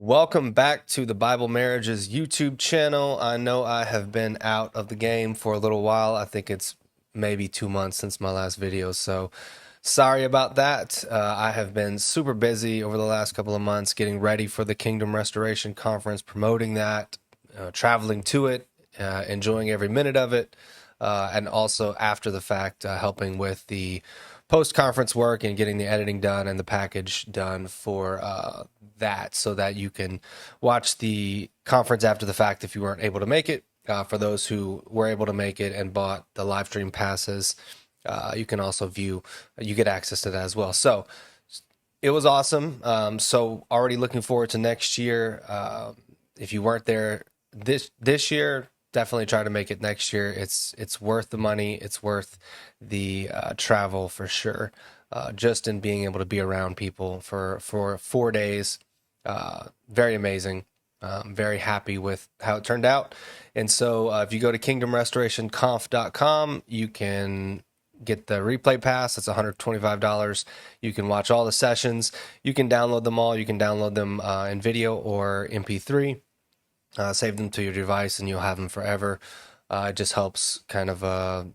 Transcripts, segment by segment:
Welcome back to the Bible Marriages YouTube channel. I know I have been out of the game for a little while. I think it's maybe 2 months since my last video, so sorry about that. I have been super busy over the last couple of months getting ready for the Kingdom Restoration Conference, promoting that, traveling to it, enjoying every minute of it, and also after the fact, helping with the post-conference work and getting the editing done and the package done for that, so that you can watch the conference after the fact if you weren't able to make it. For those who were able to make it and bought the live stream passes, you can also you get access to that as well. So it was awesome. So already looking forward to next year. If you weren't there this year, definitely try to make it next year. It's worth the money. It's worth the travel for sure. Just in being able to be around people for 4 days, very amazing. Very happy with how it turned out. And so if you go to kingdomrestorationconf.com, you can get the replay pass. That's $125. You can watch all the sessions. You can download them all. You can download them in video or MP3. Save them to your device and you'll have them forever. It just helps kind of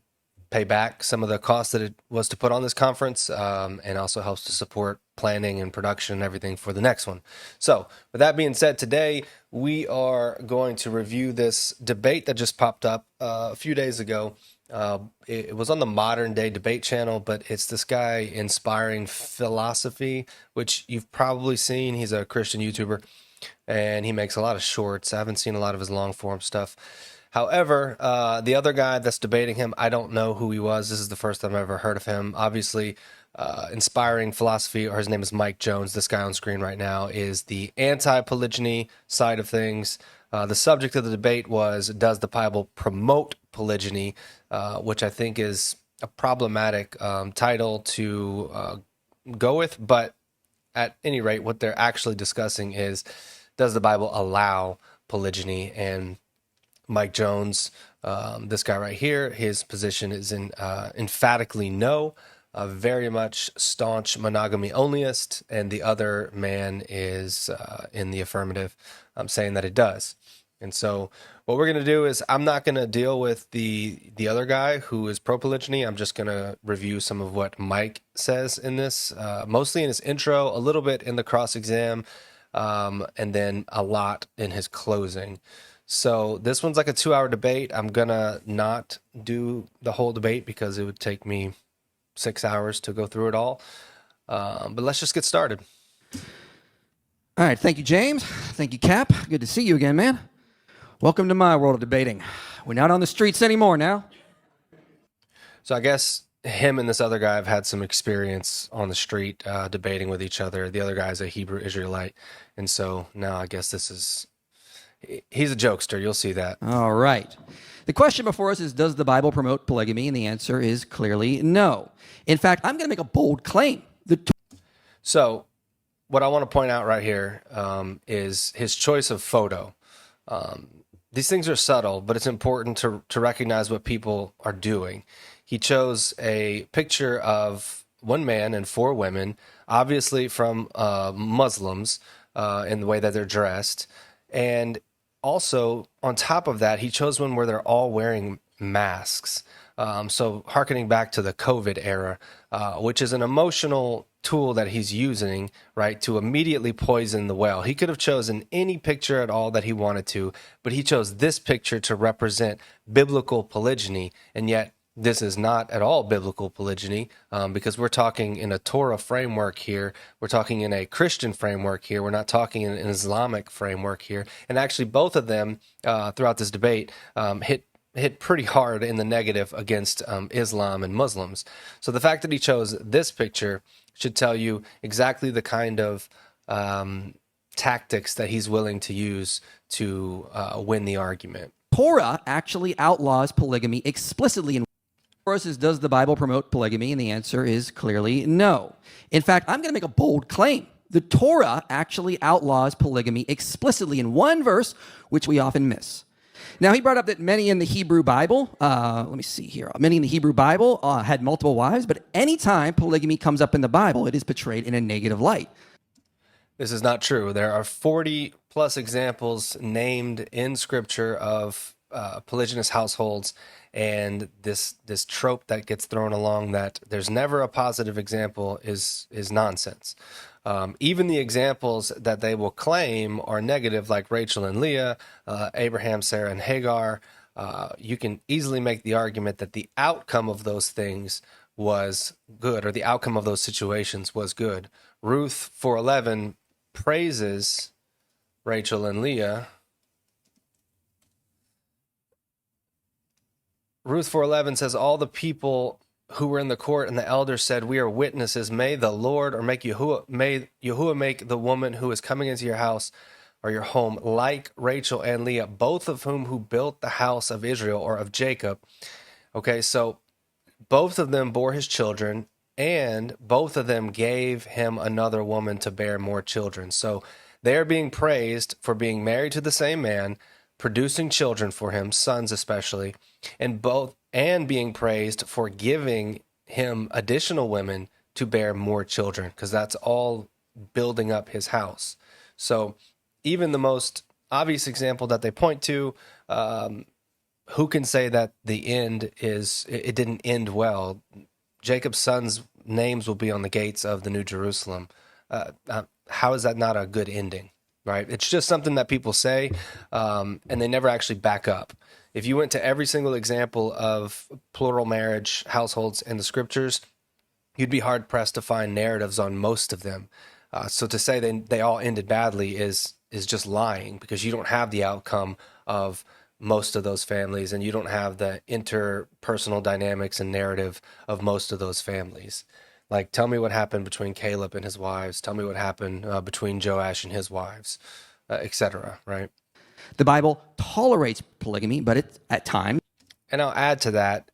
pay back some of the costs that it was to put on this conference, and also helps to support planning and production and everything for the next one. So with that being said, today we are going to review this debate that just popped up a few days ago. It was on the Modern Day Debate channel, but it's this guy Inspiring Philosophy, which you've probably seen. He's a Christian YouTuber and he makes a lot of shorts. I haven't seen a lot of his long form stuff. However, the other guy that's debating him, I don't know who he was. This is the first time I've ever heard of him. Obviously, Inspiring Philosophy, or his name is Mike Jones, this guy on screen right now, is the anti-polygyny side of things. The subject of the debate was, does the Bible promote polygyny, which I think is a problematic title to go with. But at any rate, what they're actually discussing is, does the Bible allow polygyny? And Mike Jones, this guy right here, his position is emphatically no, very much staunch monogamy onlyist, and the other man is in the affirmative, saying that it does. And so what we're going to do is, I'm not going to deal with the other guy who is pro-polygyny. I'm just going to review some of what Mike says in this, mostly in his intro, a little bit in the cross-exam, and then a lot in his closing. So this one's like a 2-hour debate. I'm going to not do the whole debate because it would take me 6 hours to go through it all. But let's just get started. All right. Thank you, James. Thank you, Cap. Good to see you again, man. Welcome to my world of debating. We're not on the streets anymore now. So I guess him and this other guy have had some experience on the street debating with each other. The other guy's a Hebrew Israelite. And so now I guess he's a jokester. You'll see that. All right. The question before us is, does the Bible promote polygamy? And the answer is clearly no. In fact, I'm going to make a bold claim. So what I want to point out right here is his choice of photo. These things are subtle, but it's important to recognize what people are doing. He chose a picture of one man and 4 women, obviously from Muslims, in the way that they're dressed. And also, on top of that, he chose one where they're all wearing masks. So hearkening back to the COVID era, which is an emotional tool that he's using, right, to immediately poison the well. He could have chosen any picture at all that he wanted to, but he chose this picture to represent biblical polygyny, and yet this is not at all biblical polygyny, because we're talking in a Torah framework here. We're talking in a Christian framework here. We're not talking in an Islamic framework here. And actually, both of them, throughout this debate, hit pretty hard in the negative against Islam and Muslims. So the fact that he chose this picture should tell you exactly the kind of tactics that he's willing to use to win the argument. Torah actually outlaws polygamy explicitly. In First is, does the Bible promote polygamy? And the answer is clearly no. In fact, I'm going to make a bold claim. The Torah actually outlaws polygamy explicitly in one verse, which we often miss. Now, he brought up that many in the Hebrew Bible, many in the Hebrew Bible had multiple wives, but anytime polygamy comes up in the Bible, it is portrayed in a negative light. This is not true. There are 40 plus examples named in scripture of polygynous households, and this trope that gets thrown along that there's never a positive example is nonsense. Even the examples that they will claim are negative, like Rachel and Leah, Abraham, Sarah, and Hagar, you can easily make the argument that the outcome of those things was good, or the outcome of those situations was good. Ruth 4:11 praises Rachel and Leah. Ruth 4:11 says, all the people who were in the court and the elders said, we are witnesses. May the Lord, or may Yahuwah make the woman who is coming into your house or your home like Rachel and Leah, both of whom who built the house of Israel, or of Jacob. Okay, so both of them bore his children, and both of them gave him another woman to bear more children. So they're being praised for being married to the same man, producing children for him, sons especially, and being praised for giving him additional women to bear more children, because that's all building up his house. So even the most obvious example that they point to, who can say that the end it didn't end well? Jacob's sons' names will be on the gates of the New Jerusalem. How is that not a good ending, right? It's just something that people say, and they never actually back up. If you went to every single example of plural marriage households in the scriptures, you'd be hard pressed to find narratives on most of them. So to say they all ended badly is just lying, because you don't have the outcome of most of those families, and you don't have the interpersonal dynamics and narrative of most of those families. Like, tell me what happened between Caleb and his wives. Tell me what happened between Joash and his wives, etc. Right? The Bible tolerates polygamy, but it at times. And I'll add to that,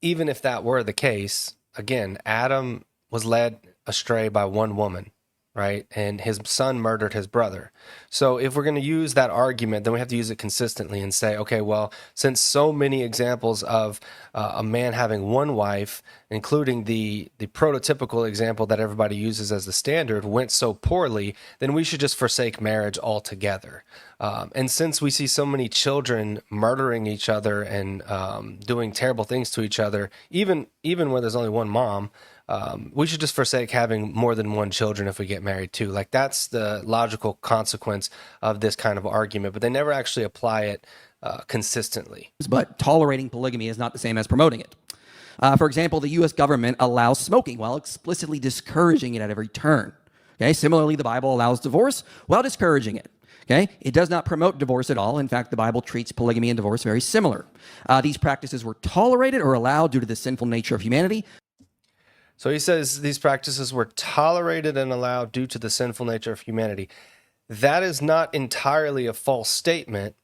even if that were the case, again, Adam was led astray by one woman, right? And his son murdered his brother. So if we're going to use that argument, then we have to use it consistently and say, okay, well, since so many examples of a man having one wife, including the prototypical example that everybody uses as the standard, went so poorly, then we should just forsake marriage altogether. And since we see so many children murdering each other and doing terrible things to each other, even where there's only one mom, we should just forsake having more than one children if we get married too. Like, that's the logical consequence of this kind of argument, but they never actually apply it consistently. But tolerating polygamy is not the same as promoting it. For example, the U.S. government allows smoking while explicitly discouraging it at every turn. Okay. Similarly, the Bible allows divorce while discouraging it. Okay. It does not promote divorce at all. In fact, the Bible treats polygamy and divorce very similar. These practices were tolerated or allowed due to the sinful nature of humanity. So he says these practices were tolerated and allowed due to the sinful nature of humanity. That is not entirely a false statement.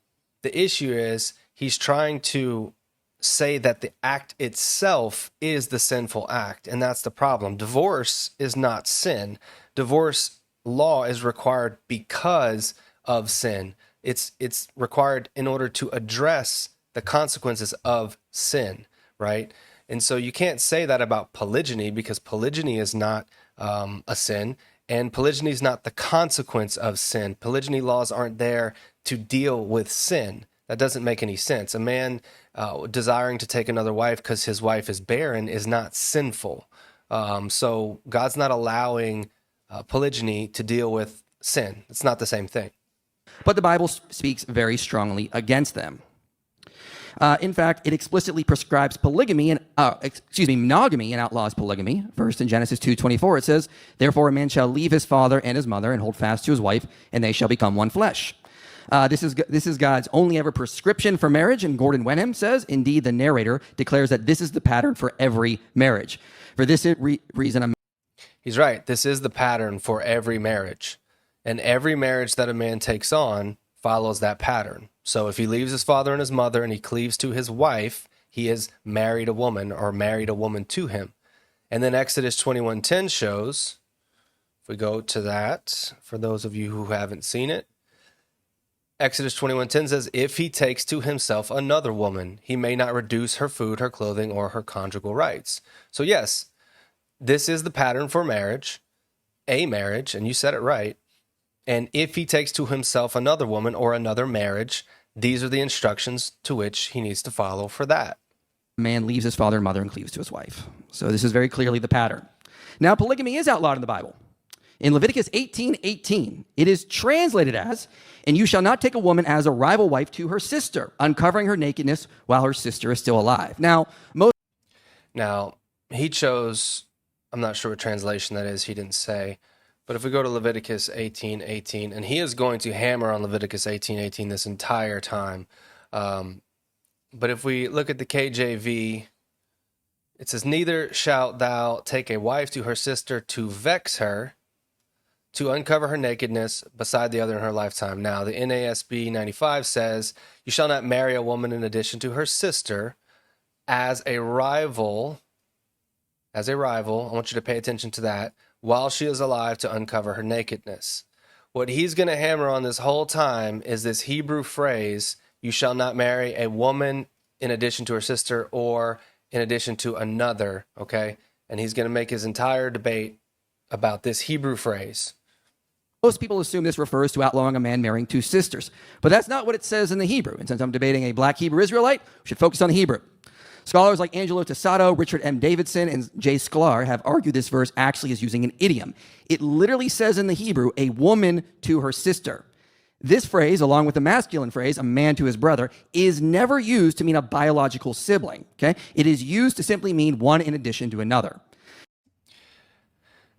The issue is he's trying to say that the act itself is the sinful act, and that's the problem. Divorce is not sin. Divorce law is required because of sin. It's required in order to address the consequences of sin, right? And so you can't say that about polygyny, because polygyny is not a sin, and polygyny is not the consequence of sin. Polygyny laws aren't there to deal with sin. That doesn't make any sense. A man desiring to take another wife because his wife is barren is not sinful. So God's not allowing polygyny to deal with sin. It's not the same thing. But the Bible speaks very strongly against them. In fact, it explicitly prescribes monogamy and outlaws polygamy. First, in Genesis 2:24, it says, "Therefore a man shall leave his father and his mother and hold fast to his wife, and they shall become one flesh." This is God's only ever prescription for marriage, and Gordon Wenham says, indeed, the narrator declares that this is the pattern for every marriage. For this reason, he's right. This is the pattern for every marriage, and every marriage that a man takes on follows that pattern. So if he leaves his father and his mother and he cleaves to his wife, he has married a woman, or married a woman to him. And then Exodus 21:10 shows, if we go to that, for those of you who haven't seen it, Exodus 21:10 says, if he takes to himself another woman, he may not reduce her food, her clothing, or her conjugal rights. So yes, this is the pattern for marriage, a marriage, and you said it right. And if he takes to himself another woman or another marriage, these are the instructions to which he needs to follow for that. Man leaves his father and mother and cleaves to his wife. So this is very clearly the pattern. Now, polygamy is outlawed in the Bible. In Leviticus 18:18, it is translated as, "And you shall not take a woman as a rival wife to her sister, uncovering her nakedness while her sister is still alive." Now, he chose, I'm not sure what translation that is, he didn't say, but if we go to Leviticus 18:18, and he is going to hammer on Leviticus 18:18 this entire time. But if we look at the KJV, it says, "Neither shalt thou take a wife to her sister to vex her, to uncover her nakedness beside the other in her lifetime." Now, the NASB 95 says, "You shall not marry a woman in addition to her sister as a rival." As a rival, I want you to pay attention to that, while she is alive to uncover her nakedness. What he's going to hammer on this whole time is this Hebrew phrase, "You shall not marry a woman in addition to her sister or in addition to another," okay? And he's going to make his entire debate about this Hebrew phrase. Most people assume this refers to outlawing a man marrying two sisters, but that's not what it says in the Hebrew. And since I'm debating a black Hebrew Israelite, we should focus on the Hebrew. Scholars like Angelo Tazaryach, Richard M. Davidson, and J. Sklar have argued this verse actually is using an idiom. It literally says in the Hebrew, "a woman to her sister." This phrase, along with the masculine phrase, "a man to his brother," is never used to mean a biological sibling, okay? It is used to simply mean one in addition to another.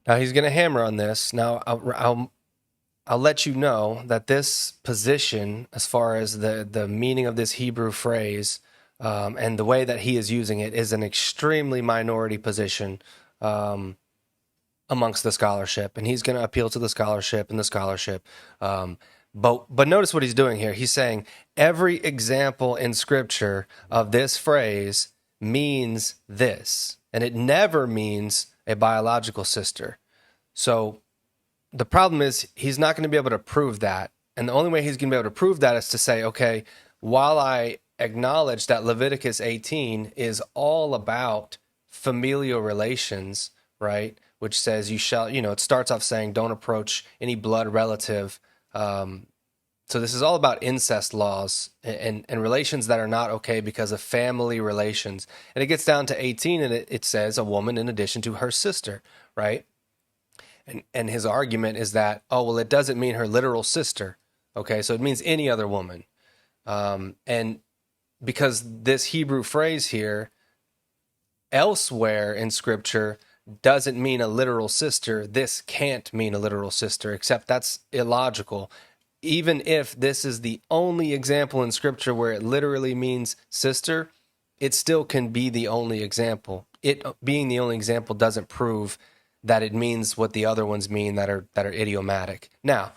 Now, he's going to hammer on this. Now, I'll let you know that this position, as far as the meaning of this Hebrew phrase, and the way that he is using it, is an extremely minority position amongst the scholarship, and he's going to appeal to the scholarship and the scholarship. But notice what he's doing here. He's saying every example in Scripture of this phrase means this, and it never means a biological sister. So the problem is he's not going to be able to prove that, and the only way he's going to be able to prove that is to say, okay, while I acknowledge that Leviticus 18 is all about familial relations, right? Which says you shall, it starts off saying don't approach any blood relative. So this is all about incest laws and relations that are not okay because of family relations. And it gets down to 18 and it says a woman in addition to her sister, right? And his argument is that, oh, well, it doesn't mean her literal sister. Okay, so it means any other woman. And because this Hebrew phrase here elsewhere in Scripture doesn't mean a literal sister, this can't mean a literal sister, except that's illogical. Even if this is the only example in Scripture where it literally means sister, it still can be the only example. It being the only example doesn't prove that it means what the other ones mean that are idiomatic. Now,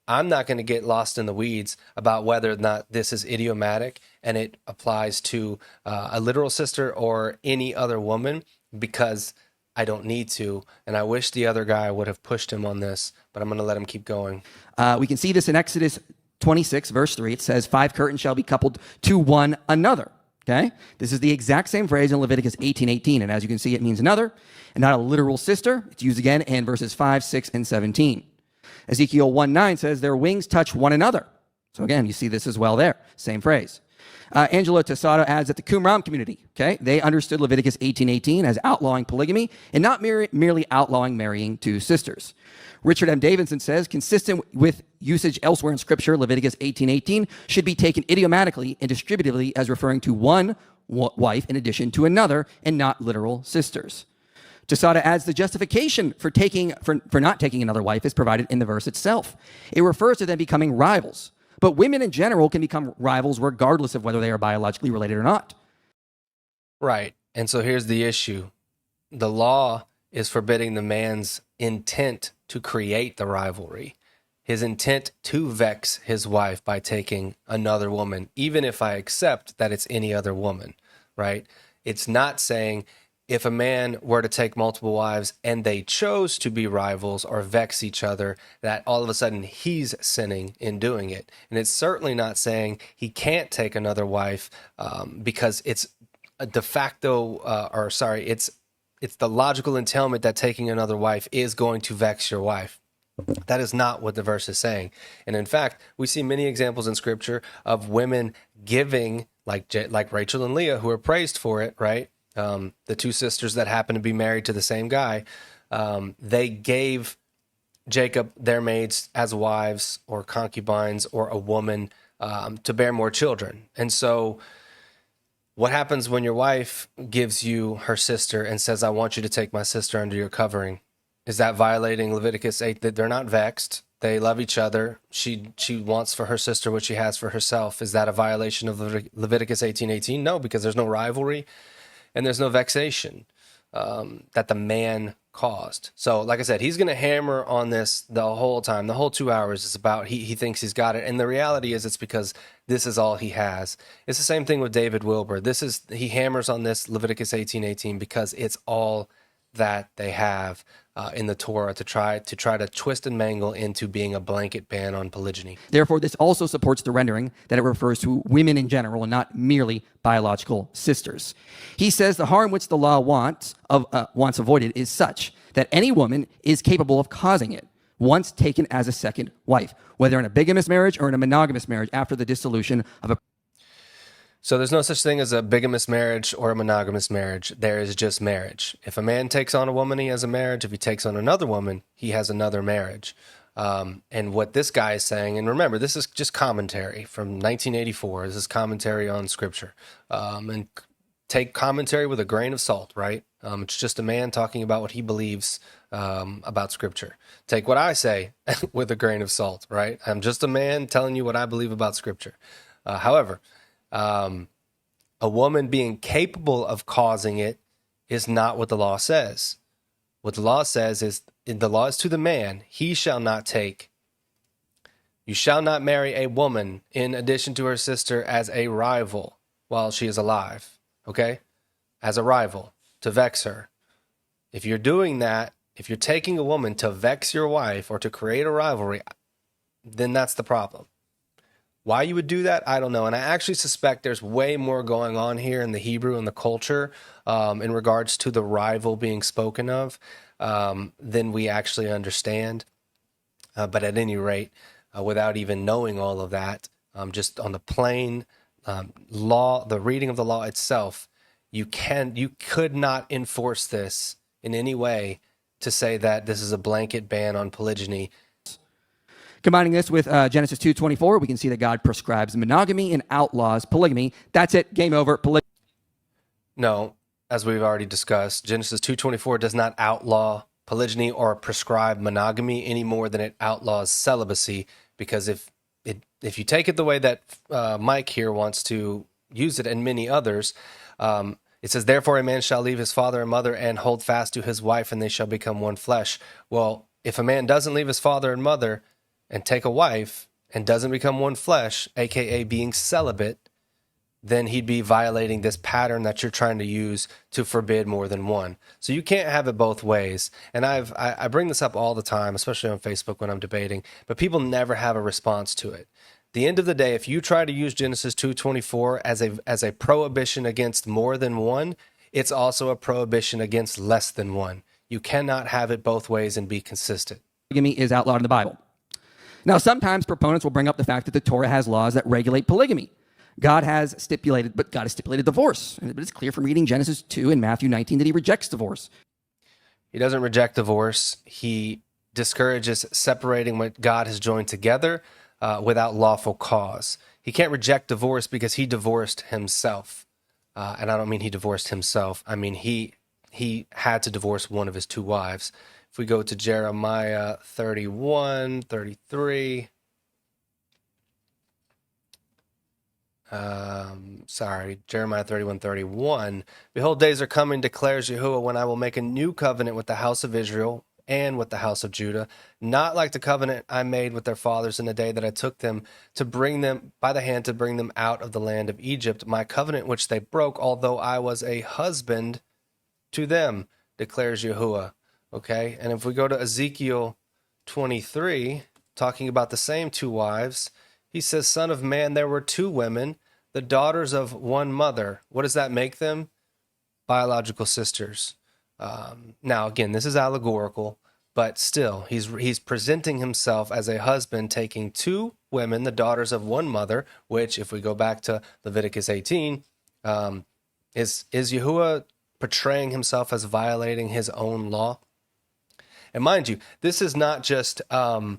I'm not going to get lost in the weeds about whether or not this is idiomatic and it applies to a literal sister or any other woman, because I don't need to. And I wish the other guy would have pushed him on this, but I'm going to let him keep going. We can see this in Exodus 26, verse 3. It says, 5 curtains shall be coupled to one another. Okay? This is the exact same phrase in Leviticus 18:18. And as you can see, it means another and not a literal sister. It's used again in verses 5, 6, and 17. Ezekiel 1:9 says their wings touch one another. So again, you see this as well there. Same phrase. Angelo Tassado adds that the Qumran community, okay, they understood Leviticus 18:18 as outlawing polygamy and not merely outlawing marrying two sisters. Richard M. Davidson says, consistent with usage elsewhere in Scripture, Leviticus 18:18 should be taken idiomatically and distributively as referring to one wife in addition to another and not literal sisters. Tassada adds the justification for not taking another wife is provided in the verse itself. It refers to them becoming rivals. But women in general can become rivals regardless of whether they are biologically related or not. Right. And so here's the issue. The law is forbidding the man's intent to create the rivalry, his intent to vex his wife by taking another woman, even if I accept that it's any other woman, right? It's not saying if a man were to take multiple wives and they chose to be rivals or vex each other, that all of a sudden he's sinning in doing it. And it's certainly not saying he can't take another wife because it's a de facto, it's the logical entailment that taking another wife is going to vex your wife. That is not what the verse is saying. And in fact, we see many examples in scripture of women giving, like Rachel and Leah, who are praised for it, right? The two sisters that happen to be married to the same guy, they gave Jacob their maids as wives or concubines or a woman to bear more children. And so what happens when your wife gives you her sister and says, I want you to take my sister under your covering? Is that violating Leviticus 8? That they're not vexed. They love each other. She wants for her sister what she has for herself. Is that a violation of Leviticus 18:18? No, because there's no rivalry and there's no vexation that the man caused. So, like I said, he's going to hammer on this the whole time. The whole 2 hours is about he thinks he's got it, and the reality is it's because this is all he has. It's the same thing with David Wilbur. He hammers on this Leviticus 18:18 because it's all that they have in the Torah to try to twist and mangle into being a blanket ban on polygyny. Therefore, this also supports the rendering that it refers to women in general and not merely biological sisters. He says the harm which the law wants avoided is such that any woman is capable of causing it once taken as a second wife, whether in a bigamous marriage or in a monogamous marriage after the dissolution of a. So there's no such thing as a bigamous marriage or a monogamous marriage. There is just marriage. If a man takes on a woman, he has a marriage. If he takes on another woman, he has another marriage. And what this guy is saying, and remember, this is just commentary from 1984. This is commentary on Scripture. And take commentary with a grain of salt, right? It's just a man talking about what he believes about Scripture. Take what I say with a grain of salt, right? I'm just a man telling you what I believe about Scripture. However, a woman being capable of causing it is not what the law says. What the law says is, the law is to the man, he shall not take. You shall not marry a woman in addition to her sister as a rival while she is alive, okay? As a rival, to vex her. If you're doing that, if you're taking a woman to vex your wife or to create a rivalry, then that's the problem. Why you would do that, I don't know. And I actually suspect there's way more going on here in the Hebrew and the culture in regards to the rival being spoken of than we actually understand. But at any rate, without even knowing all of that, just on the plain law, the reading of the law itself, you could not enforce this in any way to say that this is a blanket ban on polygyny. Combining this with Genesis 2:24, we can see that God prescribes monogamy and outlaws polygamy. That's it. Game over. No, as we've already discussed, Genesis 2:24 does not outlaw polygyny or prescribe monogamy any more than it outlaws celibacy. Because if you take it the way that Mike here wants to use it, and many others, it says, "Therefore a man shall leave his father and mother and hold fast to his wife, and they shall become one flesh." Well, if a man doesn't leave his father and mother and take a wife and doesn't become one flesh, aka being celibate, then he'd be violating this pattern that you're trying to use to forbid more than one. So you can't have it both ways. And I bring this up all the time, especially on Facebook when I'm debating, but people never have a response to it. At the end of the day, if you try to use Genesis 2:24 as a prohibition against more than one, it's also a prohibition against less than one. You cannot have it both ways and be consistent. Polygamy is outlawed in the Bible. Now, sometimes proponents will bring up the fact that the Torah has laws that regulate polygamy. God has stipulated divorce. But it's clear from reading Genesis 2 and Matthew 19 that he rejects divorce. He doesn't reject divorce. He discourages separating what God has joined together without lawful cause. He can't reject divorce because he divorced himself. And I don't mean he divorced himself. I mean he had to divorce one of his two wives. If we go to Jeremiah 31, 33, Jeremiah 31, 31. Behold, days are coming, declares Yahuwah, when I will make a new covenant with the house of Israel and with the house of Judah, not like the covenant I made with their fathers in the day that I took them to bring them by the hand to bring them out of the land of Egypt, my covenant which they broke, although I was a husband to them, declares Yahuwah. Okay, and if we go to Ezekiel 23, talking about the same two wives, he says, "Son of man, there were two women, the daughters of one mother." What does that make them? Biological sisters. Now, again, this is allegorical, but still, he's presenting himself as a husband, taking two women, the daughters of one mother, which, if we go back to Leviticus 18, is Yahuwah portraying himself as violating his own law? And mind you, this is not just a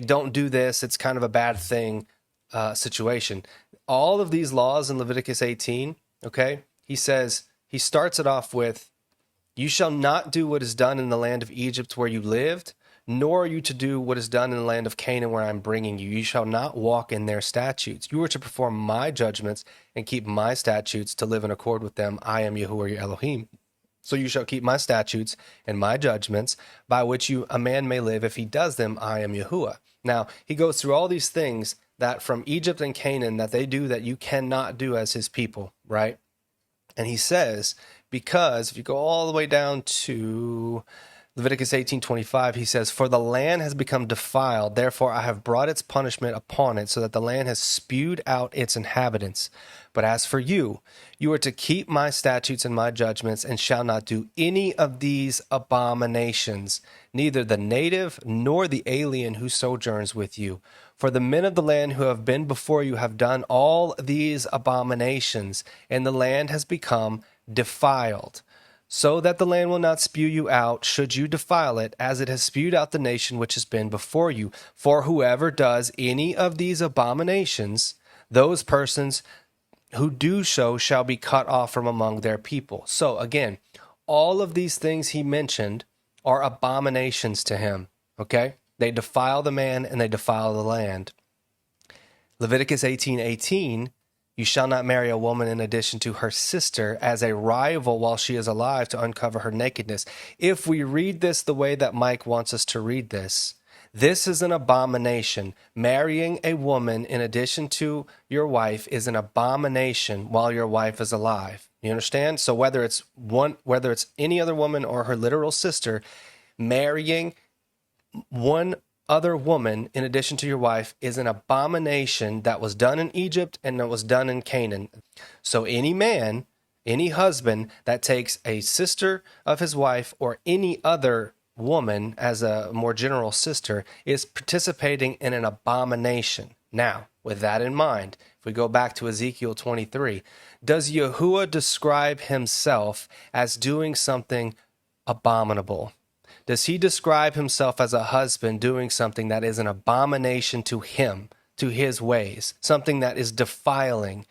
don't do this, it's kind of a bad thing situation. All of these laws in Leviticus 18, okay, he starts it off with, you shall not do what is done in the land of Egypt where you lived, nor are you to do what is done in the land of Canaan where I'm bringing you. You shall not walk in their statutes. You are to perform my judgments and keep my statutes to live in accord with them. I am Yahuwah your Elohim. So you shall keep my statutes and my judgments by which a man may live. If he does them, I am Yahuwah. Now, he goes through all these things that from Egypt and Canaan that they do that you cannot do as his people, right? And he says, because if you go all the way down to Leviticus 18:25, he says, for the land has become defiled, therefore I have brought its punishment upon it, so that the land has spewed out its inhabitants. But as for you, you are to keep my statutes and my judgments, and shall not do any of these abominations, neither the native nor the alien who sojourns with you. For the men of the land who have been before you have done all these abominations, and the land has become defiled, so that the land will not spew you out should you defile it, as it has spewed out the nation which has been before you. For whoever does any of these abominations, those persons who do so shall be cut off from among their people. So again, all of these things he mentioned are abominations to him, okay? They defile the man and they defile the land. Leviticus 18:18, you shall not marry a woman in addition to her sister as a rival while she is alive to uncover her nakedness. If we read this the way that Mike wants us to read this, this is an abomination. Marrying a woman in addition to your wife is an abomination while your wife is alive. You understand? So whether it's any other woman or her literal sister, marrying one other woman in addition to your wife is an abomination that was done in Egypt and that was done in Canaan. So any man, any husband that takes a sister of his wife or any other woman as a more general sister is participating in an abomination. Now, with that in mind, if we go back to Ezekiel 23, does Yahuwah describe himself as doing something abominable? Does he describe himself as a husband doing something that is an abomination to him, to his ways, something that is defiling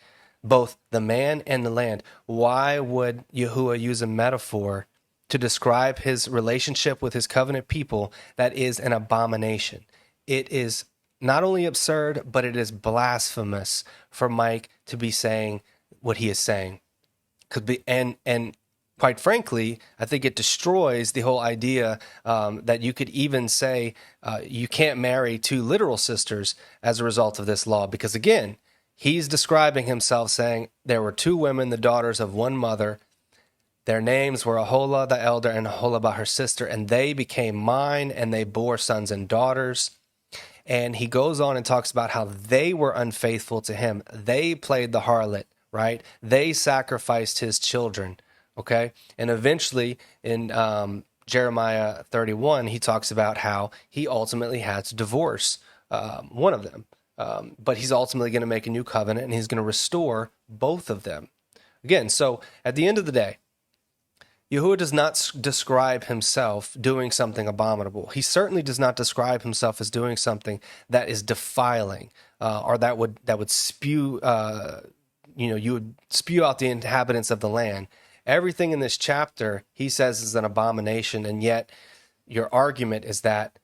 both the man and the land? Why would Yahuwah use a metaphor to describe his relationship with his covenant people that is an abomination? It is not only absurd, but it is blasphemous for Mike to be saying what he is saying. And quite frankly, I think it destroys the whole idea that you could even say you can't marry two literal sisters as a result of this law. Because again, he's describing himself saying there were two women, the daughters of one mother. Their names were Aholah the elder and Aholibah her sister, and they became mine, and they bore sons and daughters. And he goes on and talks about how they were unfaithful to him. They played the harlot, right? They sacrificed his children. Okay, and eventually in Jeremiah 31, he talks about how he ultimately had to divorce one of them. But he's ultimately going to make a new covenant, and he's going to restore both of them. Again, so at the end of the day, Yahuwah does not describe himself doing something abominable. He certainly does not describe himself as doing something that is defiling or that would spew, you would spew out the inhabitants of the land. Everything in this chapter, he says, is an abomination, and yet your argument is that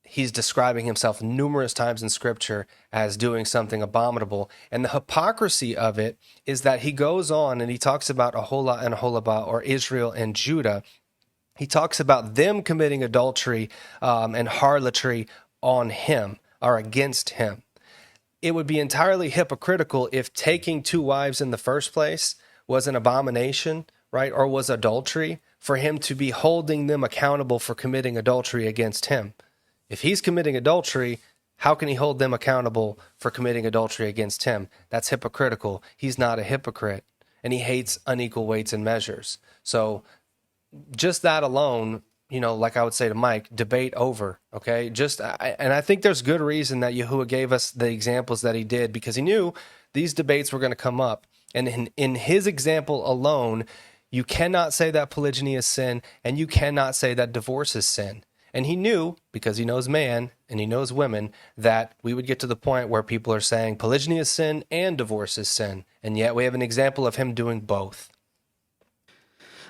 he's describing himself numerous times in Scripture as doing something abominable. And the hypocrisy of it is that he goes on and he talks about Aholah and Aholibah, or Israel and Judah. He talks about them committing adultery and harlotry on him or against him. It would be entirely hypocritical if taking two wives in the first place was an abomination, right, or was adultery, for him to be holding them accountable for committing adultery against him. If he's committing adultery, how can he hold them accountable for committing adultery against him? That's hypocritical. He's not a hypocrite, and he hates unequal weights and measures. So just that alone like I would say to Mike, debate over, okay? And I think there's good reason that Yahuwah gave us the examples that he did, because he knew these debates were going to come up. And in his example alone, you cannot say that polygyny is sin, and you cannot say that divorce is sin. And he knew, because he knows man and he knows women, that we would get to the point where people are saying polygyny is sin and divorce is sin. And yet we have an example of him doing both.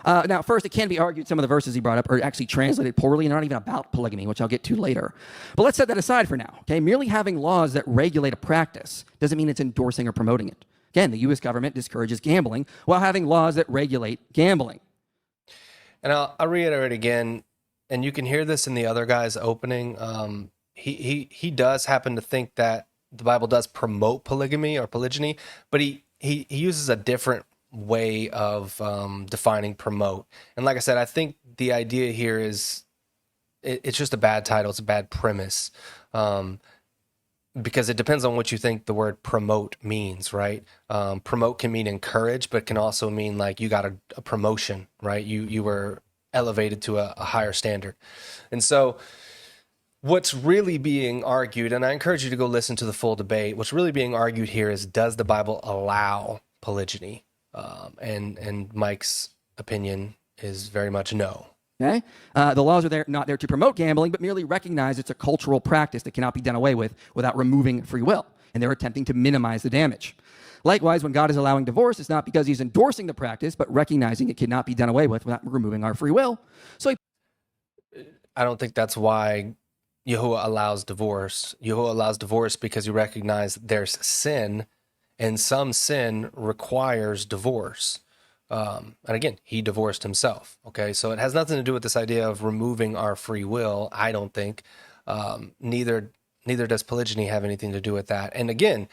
Now, first, it can be argued some of the verses he brought up are actually translated poorly and not even about polygamy, which I'll get to later. But let's set that aside for now. Okay, merely having laws that regulate a practice doesn't mean it's endorsing or promoting it. Again, the U.S. government discourages gambling while having laws that regulate gambling. And I'll reiterate again, and you can hear this in the other guy's opening. He does happen to think that the Bible does promote polygamy or polygyny, but he uses a different way of defining promote. And like I said, I think the idea here is it's just a bad title. It's a bad premise, because it depends on what you think the word promote means, right? Promote can mean encourage, but can also mean like you got a promotion, right? You were elevated to a higher standard. And so what's really being argued, and I encourage you to go listen to the full debate, what's really being argued here is, does the Bible allow polygyny? And Mike's opinion is very much no. Okay? The laws are not there to promote gambling, but merely recognize it's a cultural practice that cannot be done away with without removing free will. And they're attempting to minimize the damage. Likewise, when God is allowing divorce, it's not because he's endorsing the practice, but recognizing it cannot be done away with without removing our free will. So I don't think that's why Yahuwah allows divorce. Yahuwah allows divorce because you recognize there's sin, and some sin requires divorce. And again, he divorced himself. Okay, so it has nothing to do with this idea of removing our free will. I don't think. Neither does polygyny have anything to do with that. And again,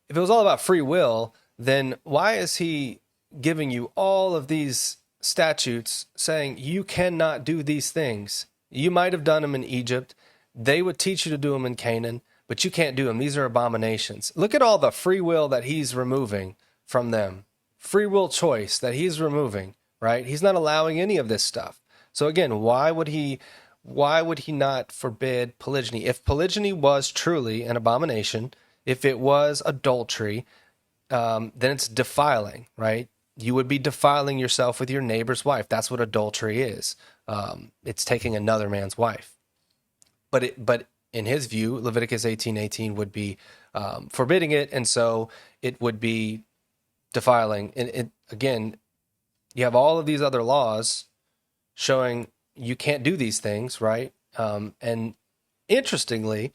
if it was all about free will, then why is he giving you all of these statutes saying you cannot do these things? You might have done them in Egypt. They would teach you to do them in Canaan, but you can't do them. These are abominations. Look at all the free will that he's removing from them. Free will choice that he's removing, right? He's not allowing any of this stuff. So again, why would he not forbid polygyny? If polygyny was truly an abomination, if it was adultery, then it's defiling, right? You would be defiling yourself with your neighbor's wife. That's what adultery is. It's taking another man's wife. But in his view, Leviticus 18:18 would be forbidding it, and so it would be defiling. And again, you have all of these other laws showing you can't do these things, right? And interestingly,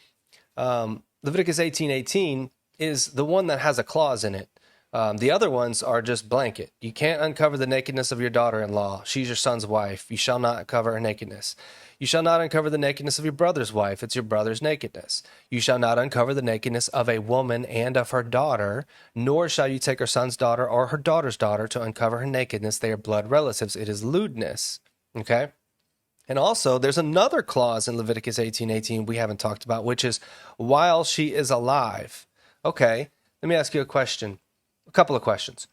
Leviticus 18:18 is the one that has a clause in it. The other ones are just blanket. You can't uncover the nakedness of your daughter-in-law. She's your son's wife. You shall not cover her nakedness. You shall not uncover the nakedness of your brother's wife. It's your brother's nakedness. You shall not uncover the nakedness of a woman and of her daughter, nor shall you take her son's daughter or her daughter's daughter to uncover her nakedness. They are blood relatives. It is lewdness. Okay? And also, there's another clause in Leviticus 18:18 we haven't talked about, which is while she is alive. Okay, let me ask you a question. A couple of questions.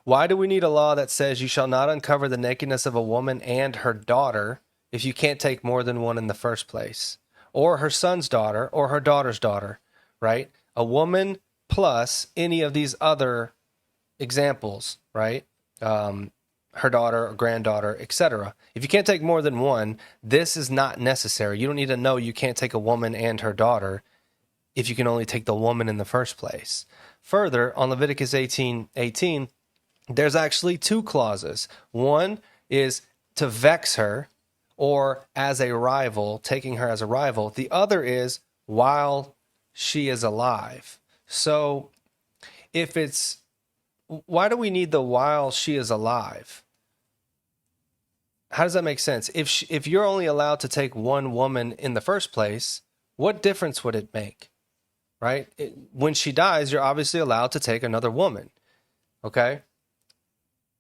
Why do we need a law that says you shall not uncover the nakedness of a woman and her daughter if you can't take more than one in the first place? Or her son's daughter or her daughter's daughter, right? A woman plus any of these other examples, right? Her daughter or granddaughter, etc. If you can't take more than one, this is not necessary. You don't need to know you can't take a woman and her daughter if you can only take the woman in the first place. Further, on Leviticus 18:18, there's actually two clauses. One is to vex her or as a rival, taking her as a rival. The other is while she is alive. So why do we need the while she is alive? How does that make sense? If you're only allowed to take one woman in the first place, what difference would it make? Right? When she dies, you're obviously allowed to take another woman. Okay?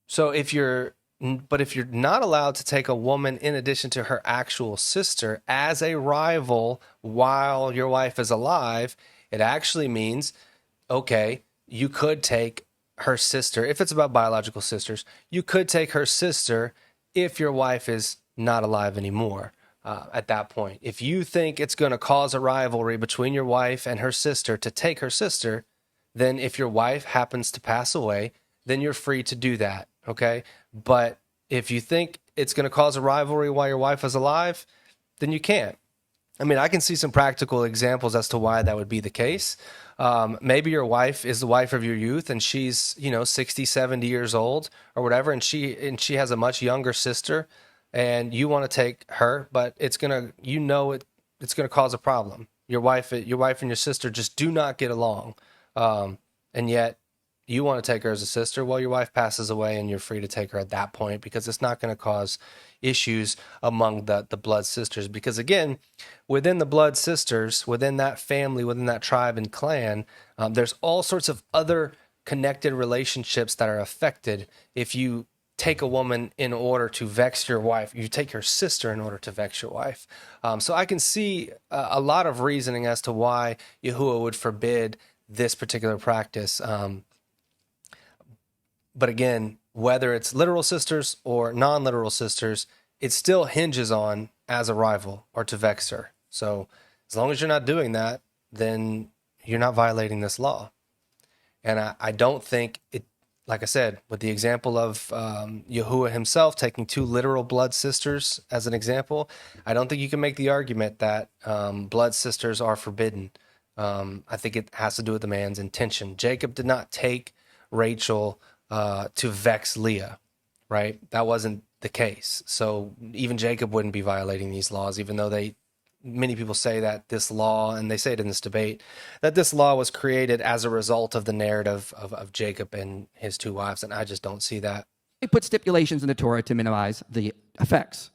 So if you're not allowed to take a woman in addition to her actual sister as a rival while your wife is alive, it actually means, okay, you could take her sister. If it's about biological sisters, you could take her sister if your wife is not alive anymore. At that point, if you think it's going to cause a rivalry between your wife and her sister to take her sister, then if your wife happens to pass away, then you're free to do that. Okay. But if you think it's going to cause a rivalry while your wife is alive, then you can't. I mean, I can see some practical examples as to why that would be the case. Maybe your wife is the wife of your youth and she's, 60, 70 years old or whatever. And she has a much younger sister and you want to take her, but it's going to, it's going to cause a problem. Your wife and your sister just do not get along. And yet you want to take her as a sister. Well, your wife passes away and you're free to take her at that point because it's not going to cause issues among the blood sisters. Because again, within the blood sisters, within that family, within that tribe and clan, there's all sorts of other connected relationships that are affected if you take a woman in order to vex your wife. You take your sister in order to vex your wife. So I can see a lot of reasoning as to why Yahuwah would forbid this particular practice. But again, whether it's literal sisters or non-literal sisters, it still hinges on as a rival or to vex her. So as long as you're not doing that, then you're not violating this law. And I don't think it, like I said, with the example of Yahuwah himself taking two literal blood sisters as an example, I don't think you can make the argument that blood sisters are forbidden. I think it has to do with the man's intention. Jacob did not take Rachel to vex Leah, right? That wasn't the case. So even Jacob wouldn't be violating these laws, even though many people say that this law, and they say it in this debate, that this law was created as a result of the narrative of Jacob and his two wives, and I just don't see that. They put stipulations in the Torah to minimize the effects.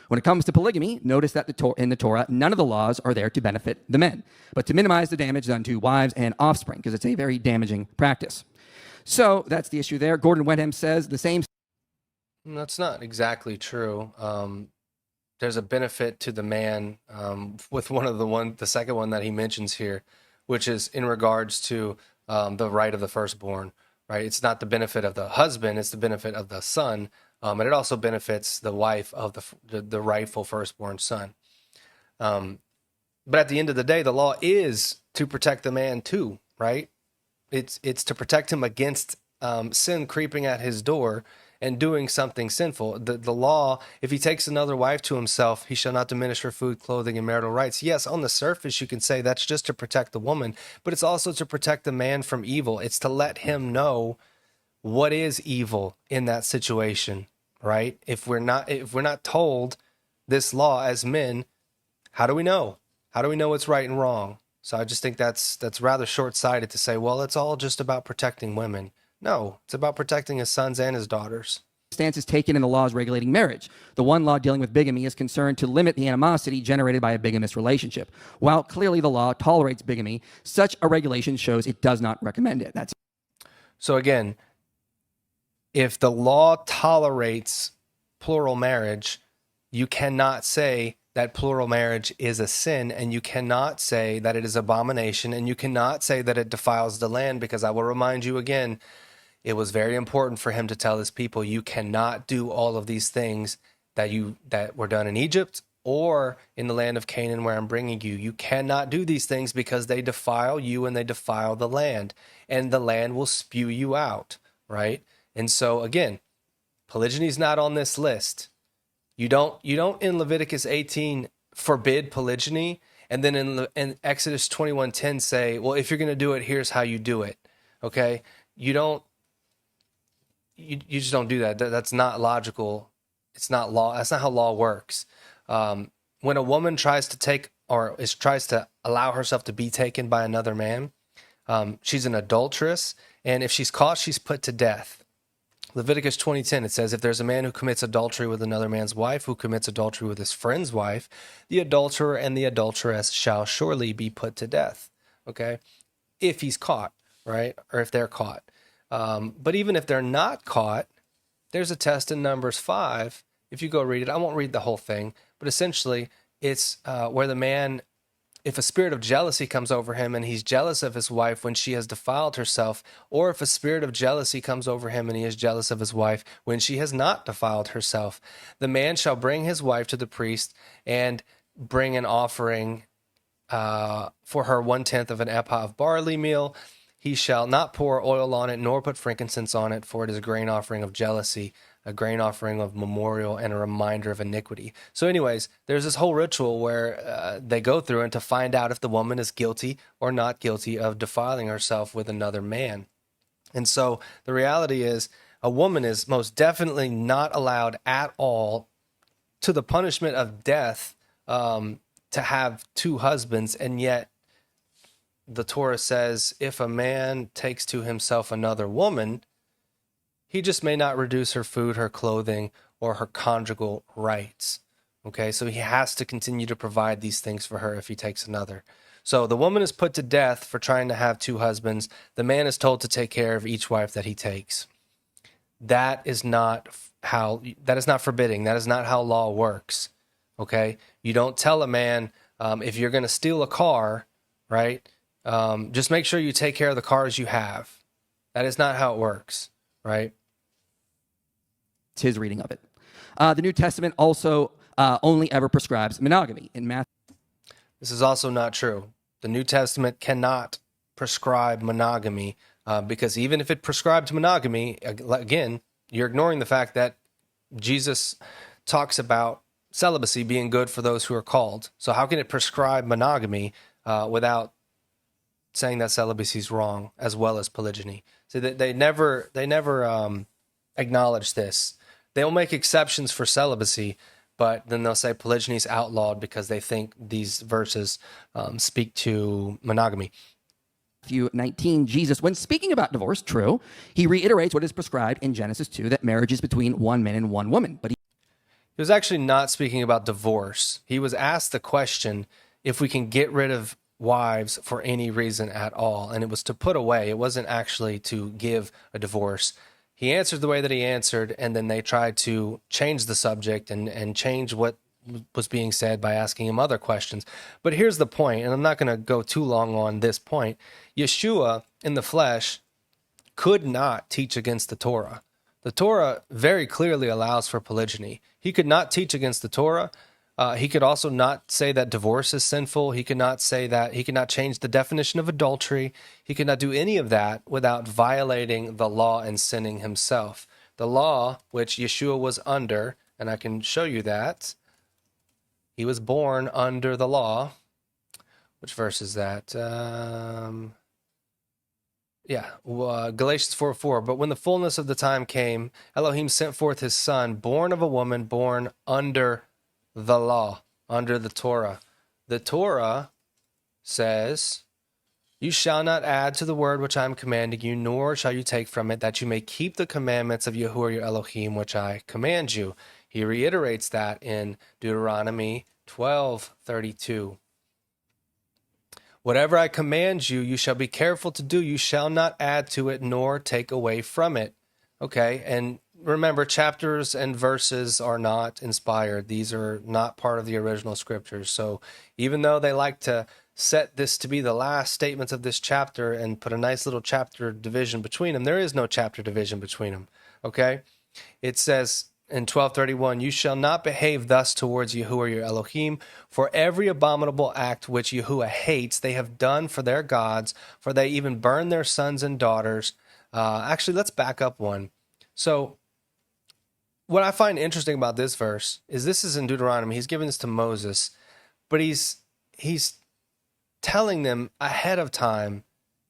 When it comes to polygamy, notice that in the Torah, none of the laws are there to benefit the men, but to minimize the damage done to wives and offspring, because it's a very damaging practice. So that's the issue there. Gordon Wenham says the same. That's not exactly true. There's a benefit to the man with the second one that he mentions here, which is in regards to the right of the firstborn, right? It's not the benefit of the husband, it's the benefit of the son. And it also benefits the wife of the rightful firstborn son. But at the end of the day, the law is to protect the man too, right? It's to protect him against sin creeping at his door and doing something sinful. The law, if he takes another wife to himself, he shall not diminish her food, clothing, and marital rights. Yes, on the surface, you can say that's just to protect the woman, but it's also to protect the man from evil. It's to let him know what is evil in that situation, right? If we're not told this law as men, how do we know? How do we know what's right and wrong? So I just think that's rather short-sighted to say, well, it's all just about protecting women. No, it's about protecting his sons and his daughters. Stance is taken in the laws regulating marriage. The one law dealing with bigamy is concerned to limit the animosity generated by a bigamous relationship. While clearly the law tolerates bigamy, such a regulation shows it does not recommend it. That's so again, if the law tolerates plural marriage, you cannot say that plural marriage is a sin, and you cannot say that it is abomination, and you cannot say that it defiles the land, because I will remind you again, it was very important for him to tell his people, you cannot do all of these things that were done in Egypt or in the land of Canaan where I'm bringing you. You cannot do these things because they defile you and they defile the land, and the land will spew you out, right? And so again, polygyny is not on this list. You don't in Leviticus 18 forbid polygyny, and then in Exodus 21:10 say, well, if you're going to do it, here's how you do it. Okay? You just don't do that. That's not logical. It's not law. That's not how law works. When a woman tries to allow herself to be taken by another man, she's an adulteress, and if she's caught, she's put to death. Leviticus 20:10, it says, if there's a man who commits adultery with another man's wife, who commits adultery with his friend's wife, the adulterer and the adulteress shall surely be put to death. Okay? If he's caught, right? Or if they're caught. But even if they're not caught, there's a test in Numbers 5. If you go read it, I won't read the whole thing, but essentially it's where the man if a spirit of jealousy comes over him and he's jealous of his wife when she has defiled herself, or if a spirit of jealousy comes over him and he is jealous of his wife when she has not defiled herself, the man shall bring his wife to the priest and bring an offering for her 1/10 of an ephah of barley meal. He shall not pour oil on it, nor put frankincense on it, for it is a grain offering of jealousy, a grain offering of memorial, and a reminder of iniquity. So anyways, there's this whole ritual where they go through and to find out if the woman is guilty or not guilty of defiling herself with another man. And so the reality is a woman is most definitely not allowed at all, to the punishment of death, to have two husbands. And yet the Torah says if a man takes to himself another woman, he just may not reduce her food, her clothing, or her conjugal rights. Okay, so he has to continue to provide these things for her if he takes another. So the woman is put to death for trying to have two husbands. The man is told to take care of each wife that he takes. That is not forbidding. That is not how law works. Okay, you don't tell a man, if you're going to steal a car, right? Just make sure you take care of the cars you have. That is not how it works, right? It's his reading of it. The New Testament also only ever prescribes monogamy. In Matthew, This is also not true. The New Testament cannot prescribe monogamy, because even if it prescribed monogamy, again, you're ignoring the fact that Jesus talks about celibacy being good for those who are called. So how can it prescribe monogamy without saying that celibacy is wrong, as well as polygyny? So they never acknowledge this. They'll make exceptions for celibacy, but then they'll say polygyny is outlawed because they think these verses speak to monogamy. Matthew 19, Jesus, when speaking about divorce, true, he reiterates what is prescribed in Genesis 2, that marriage is between one man and one woman. But He was actually not speaking about divorce. He was asked the question if we can get rid of wives for any reason at all, and it was to put away. It wasn't actually to give a divorce. He answered the way that he answered, and then they tried to change the subject and change what was being said by asking him other questions. But here's the point, and I'm not going to go too long on this point. Yeshua in the flesh could not teach against the Torah. The Torah very clearly allows for polygyny. He could not teach against the Torah. He could also not say that divorce is sinful. He could not say that. He could not change the definition of adultery. He could not do any of that without violating the law and sinning himself. The law, which Yeshua was under, and I can show you that. He was born under the law. Which verse is that? Galatians 4:4. But when the fullness of the time came, Elohim sent forth his son, born of a woman, born under the law, under the Torah. The Torah says, you shall not add to the word which I am commanding you, nor shall you take from it, that you may keep the commandments of Yahuwah your Elohim, which I command you. He reiterates that in Deuteronomy 12:32. Whatever I command you, you shall be careful to do. You shall not add to it, nor take away from it. Okay, and remember, chapters and verses are not inspired. These are not part of the original scriptures. So even though they like to set this to be the last statements of this chapter and put a nice little chapter division between them, there is no chapter division between them. Okay, it says in 12:31, you shall not behave thus towards Yahuwah your Elohim, for every abominable act which Yahuwah hates they have done for their gods, for they even burn their sons and daughters. Actually, let's back up one. So what I find interesting about this verse is this is in Deuteronomy. He's giving this to Moses, but he's telling them ahead of time,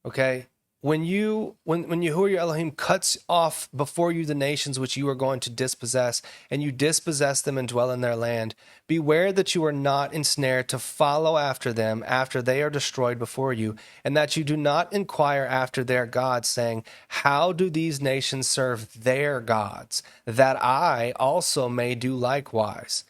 okay? When Yahuwah your Elohim cuts off before you the nations which you are going to dispossess, and you dispossess them and dwell in their land, beware that you are not ensnared to follow after them after they are destroyed before you, and that you do not inquire after their gods, saying, how do these nations serve their gods, that I also may do likewise?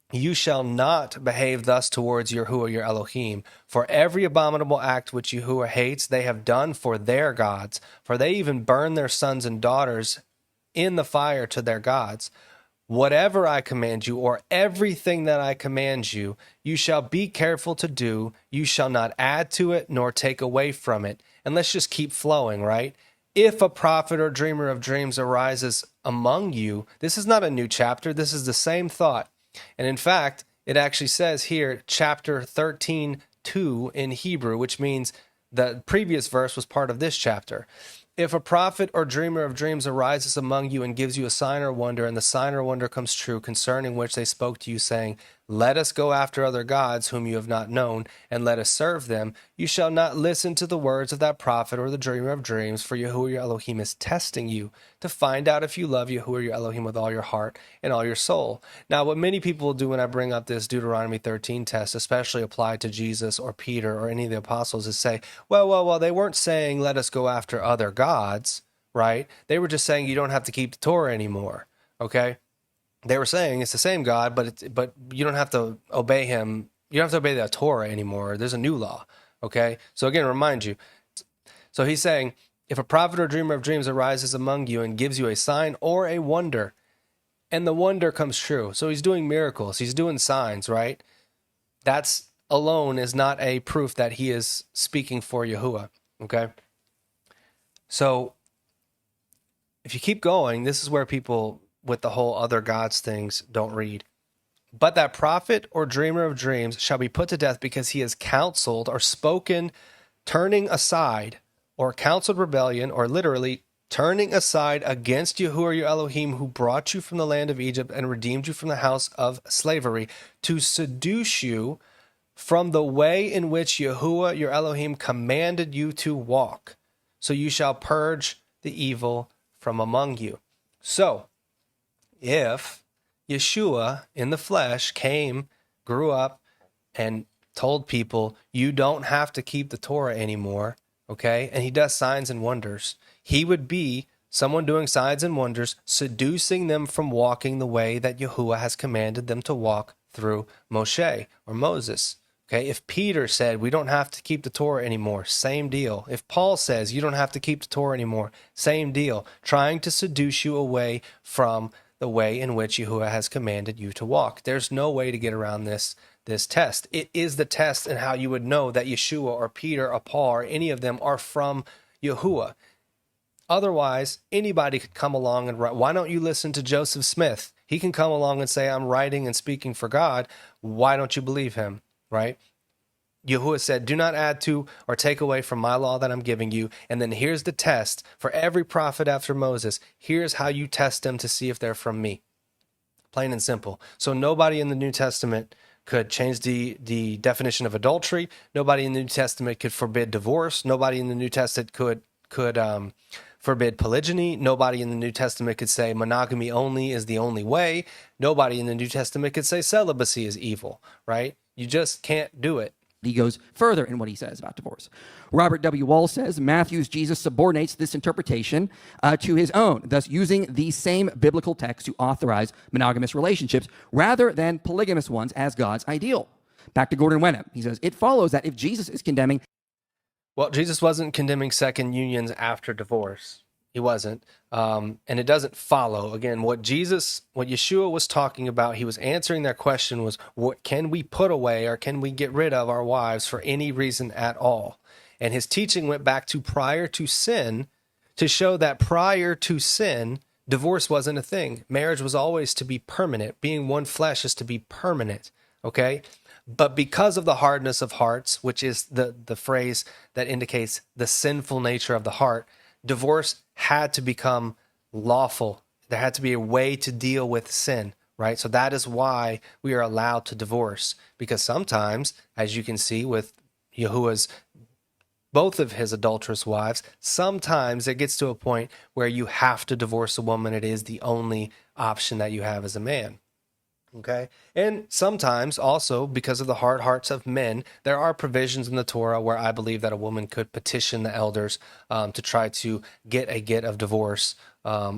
You shall not behave thus towards Yahuwah your Elohim, for every abominable act which Yahuwah hates they have done for their gods, for they even burn their sons and daughters in the fire to their gods. whatever I command you, or everything that I command you, you shall be careful to do. You shall not add to it nor take away from it. And let's just keep flowing, right? If a prophet or dreamer of dreams arises among you, this is not a new chapter. This is the same thought. And in fact, it actually says here, chapter 13:2 in Hebrew, which means the previous verse was part of this chapter. If a prophet or dreamer of dreams arises among you and gives you a sign or wonder, and the sign or wonder comes true, concerning which they spoke to you, saying, let us go after other gods whom you have not known, and let us serve them, you shall not listen to the words of that prophet or the dreamer of dreams, for Yahuwah your Elohim is testing you to find out if you love Yahuwah your Elohim with all your heart and all your soul. Now, what many people do when I bring up this Deuteronomy 13 test, especially applied to Jesus or Peter or any of the apostles, is say, well, they weren't saying let us go after other gods, right? They were just saying you don't have to keep the Torah anymore, okay? They were saying it's the same God, but you don't have to obey him. You don't have to obey the Torah anymore. There's a new law, okay? So again, remind you. So he's saying, if a prophet or dreamer of dreams arises among you and gives you a sign or a wonder, and the wonder comes true. So he's doing miracles. He's doing signs, right? That's alone is not a proof that he is speaking for Yahuwah, okay? So if you keep going, this is where people with the whole other gods things don't read. But that prophet or dreamer of dreams shall be put to death because he has counseled or spoken turning aside, or counseled rebellion, or literally turning aside against Yahuwah your Elohim, who brought you from the land of Egypt and redeemed you from the house of slavery, to seduce you from the way in which Yahuwah your Elohim commanded you to walk. So you shall purge the evil from among you. So, if Yeshua in the flesh came, grew up, and told people, you don't have to keep the Torah anymore, okay? And he does signs and wonders. He would be someone doing signs and wonders, seducing them from walking the way that Yahuwah has commanded them to walk through Moshe or Moses. Okay, if Peter said, we don't have to keep the Torah anymore, same deal. If Paul says, you don't have to keep the Torah anymore, same deal. Trying to seduce you away from the way in which Yahuwah has commanded you to walk. There's no way to get around this test. It is the test and how you would know that Yeshua or Peter or Paul or any of them are from Yahuwah. Otherwise, anybody could come along and write. Why don't you listen to Joseph Smith? He can come along and say, I'm writing and speaking for God. Why don't you believe him? Right? Yahuwah said, do not add to or take away from my law that I'm giving you. And then here's the test for every prophet after Moses. Here's how you test them to see if they're from me. Plain and simple. So nobody in the New Testament could change the definition of adultery. Nobody in the New Testament could forbid divorce. Nobody in the New Testament could forbid polygyny. Nobody in the New Testament could say monogamy only is the only way. Nobody in the New Testament could say celibacy is evil, right? You just can't do it. He goes further in what he says about divorce. Robert W. Wall says Matthew's Jesus subordinates this interpretation to his own, thus using the same biblical text to authorize monogamous relationships rather than polygamous ones as God's ideal. Back to Gordon Wenham. He says, it follows that if Jesus is condemning... Well, Jesus wasn't condemning second unions after divorce. He wasn't. And it doesn't follow. Again, what Yeshua was talking about, he was answering their question was, what can we put away or can we get rid of our wives for any reason at all? And his teaching went back to prior to sin to show that prior to sin, divorce wasn't a thing. Marriage was always to be permanent. Being one flesh is to be permanent, okay? But because of the hardness of hearts, which is the phrase that indicates the sinful nature of the heart, divorce had to become lawful. There had to be a way to deal with sin, right? So that is why we are allowed to divorce. Because sometimes, as you can see with Yahuwah's, both of his adulterous wives, sometimes it gets to a point where you have to divorce a woman. It is the only option that you have as a man. Okay. And sometimes also because of the hard hearts of men, there are provisions in the Torah where I believe that a woman could petition the elders to try to get a get of divorce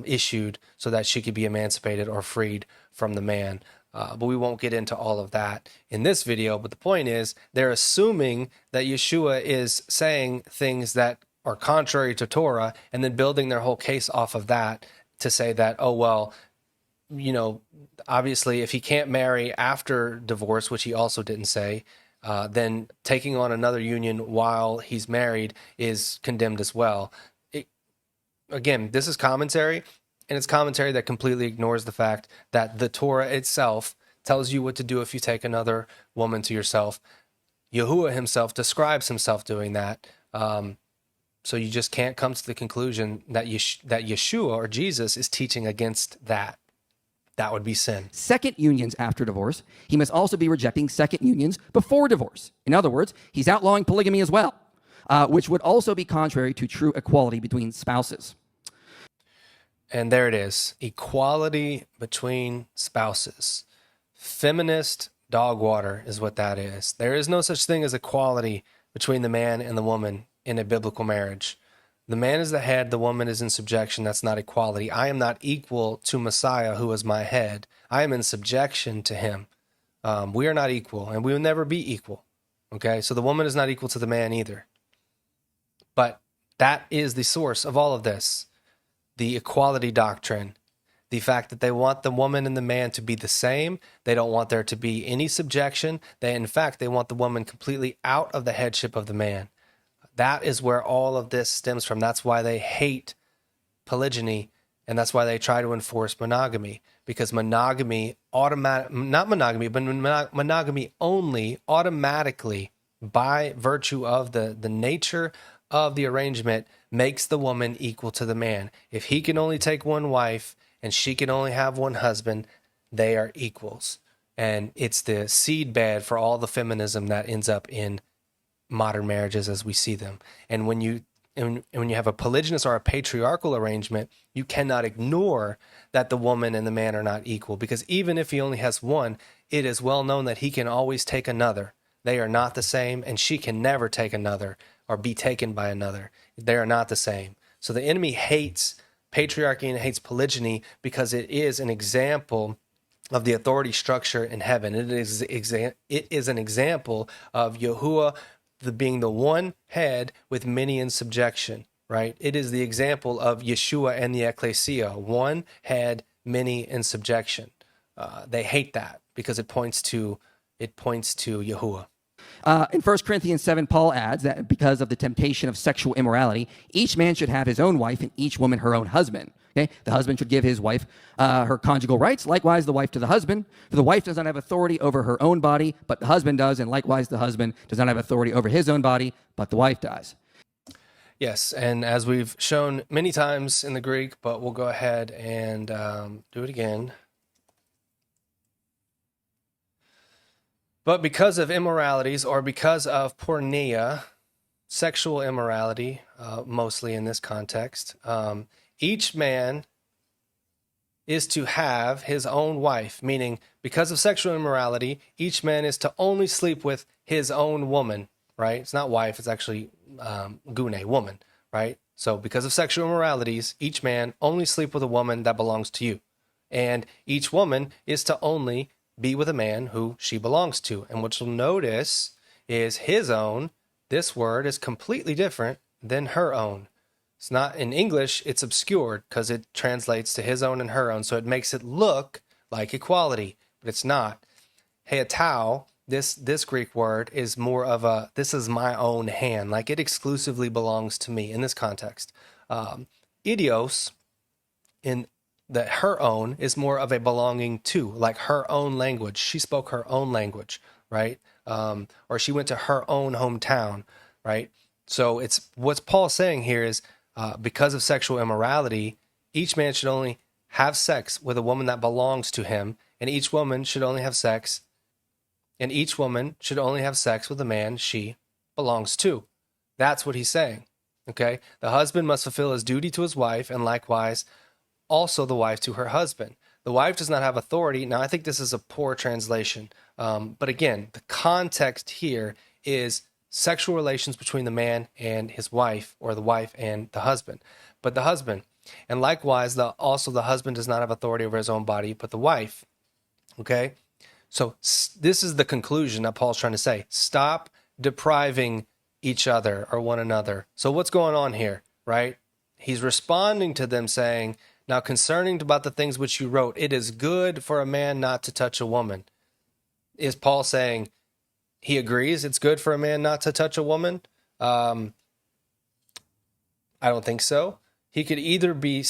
issued so that she could be emancipated or freed from the man. But we won't get into all of that in this video. But the point is, they're assuming that Yeshua is saying things that are contrary to Torah and then building their whole case off of that to say that, oh, well, you know, obviously, if he can't marry after divorce, which he also didn't say, then taking on another union while he's married is condemned as well. It, again, this is commentary, and it's commentary that completely ignores the fact that the Torah itself tells you what to do if you take another woman to yourself. Yahuwah himself describes himself doing that. So you just can't come to the conclusion that that Yeshua or Jesus is teaching against that. That would be sin. Second unions after divorce, he must also be rejecting second unions before divorce. In other words, he's outlawing polygamy as well, which would also be contrary to true equality between spouses. And there it is. Equality between spouses. Feminist dog water is what that is. There is no such thing as equality between the man and the woman in a biblical marriage. The man is the head, the woman is in subjection. That's not equality. I am not equal to Messiah, who is my head. I am in subjection to him. We are not equal, and we will never be equal. Okay, so the woman is not equal to the man either. But that is the source of all of this. The equality doctrine. The fact that they want the woman and the man to be the same. They don't want there to be any subjection. In fact, they want the woman completely out of the headship of the man. That is where all of this stems from. That's why they hate polygyny, and that's why they try to enforce monogamy, because monogamy monogamy only automatically, by virtue of the nature of the arrangement, makes the woman equal to the man. If he can only take one wife and she can only have one husband, they are equals. And it's the seedbed for all the feminism that ends up in modern marriages as we see them. And when you have a polygynous or a patriarchal arrangement, you cannot ignore that the woman and the man are not equal, because even if he only has one, it is well known that he can always take another. They are not the same, and she can never take another or be taken by another. They are not the same. So the enemy hates patriarchy and hates polygyny because it is an example of the authority structure in heaven. It is an example of Yahuwah being the one head with many in subjection, right? It is the example of Yeshua and the ecclesia, one head, many in subjection. They hate that because it points to Yahuwah. In 1 Corinthians 7, Paul adds that because of the temptation of sexual immorality, each man should have his own wife and each woman her own husband. Okay? The husband should give his wife her conjugal rights, likewise the wife to the husband. For the wife does not have authority over her own body, but the husband does, and likewise the husband does not have authority over his own body, but the wife does. Yes, and as we've shown many times in the Greek, but we'll go ahead and do it again. But because of immoralities, or because of porneia, sexual immorality, mostly in this context, each man is to have his own wife, meaning because of sexual immorality, each man is to only sleep with his own woman, right? It's not wife, it's actually gune, woman, right? So because of sexual immoralities, each man only sleep with a woman that belongs to you. And each woman is to only be with a man who she belongs to. And what you'll notice is his own. This word is completely different than her own. It's not in English, it's obscured because it translates to his own and her own. So it makes it look like equality, but it's not. Heatao, this Greek word is more of a, this is my own hand, like it exclusively belongs to me in this context. Idios, in that her own, is more of a belonging to, like her own language. She spoke her own language, right? Or she went to her own hometown, right? So it's what's Paul saying here is because of sexual immorality, each man should only have sex with a woman that belongs to him, and each woman should only have sex, with a man she belongs to. That's what he's saying, okay? The husband must fulfill his duty to his wife, and likewise also the wife to her husband. The wife does not have authority. Now, I think this is a poor translation. But again, the context here is sexual relations between the man and his wife, or the wife and the husband. But the husband, and likewise, also the husband does not have authority over his own body, but the wife. Okay? So this is the conclusion that Paul's trying to say. Stop depriving each other or one another. So what's going on here, right? He's responding to them saying, Now concerning about the things which you wrote, it is good for a man not to touch a woman. Is Paul saying he agrees it's good for a man not to touch a woman? I don't think so. He could either be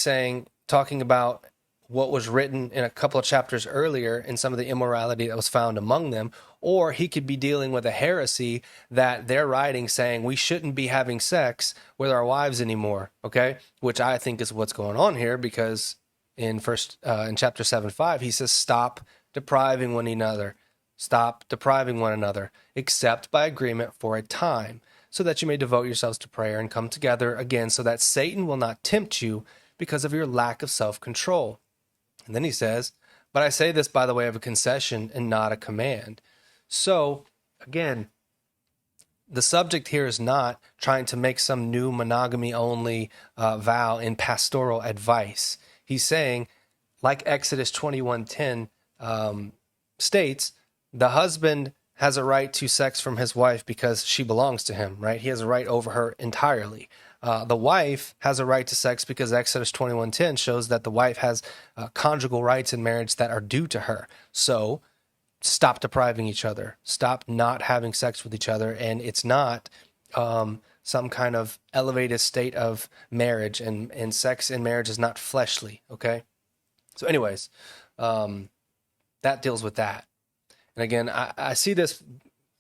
talking about what was written in a couple of chapters earlier in some of the immorality that was found among them, or he could be dealing with a heresy that they're writing saying we shouldn't be having sex with our wives anymore, okay? Which I think is what's going on here, because in chapter 7:5, he says, stop depriving one another. Stop depriving one another, except by agreement for a time, so that you may devote yourselves to prayer and come together again, so that Satan will not tempt you because of your lack of self-control. And then he says, but I say this by the way of a concession and not a command. So, again, the subject here is not trying to make some new monogamy-only vow in pastoral advice. He's saying, like Exodus 21:10 states, the husband has a right to sex from his wife because she belongs to him, right? He has a right over her entirely. The wife has a right to sex because Exodus 21:10 shows that the wife has conjugal rights in marriage that are due to her. So stop depriving each other. Stop not having sex with each other. And it's not some kind of elevated state of marriage, and sex in marriage is not fleshly, okay? So anyways, that deals with that. And again, I see this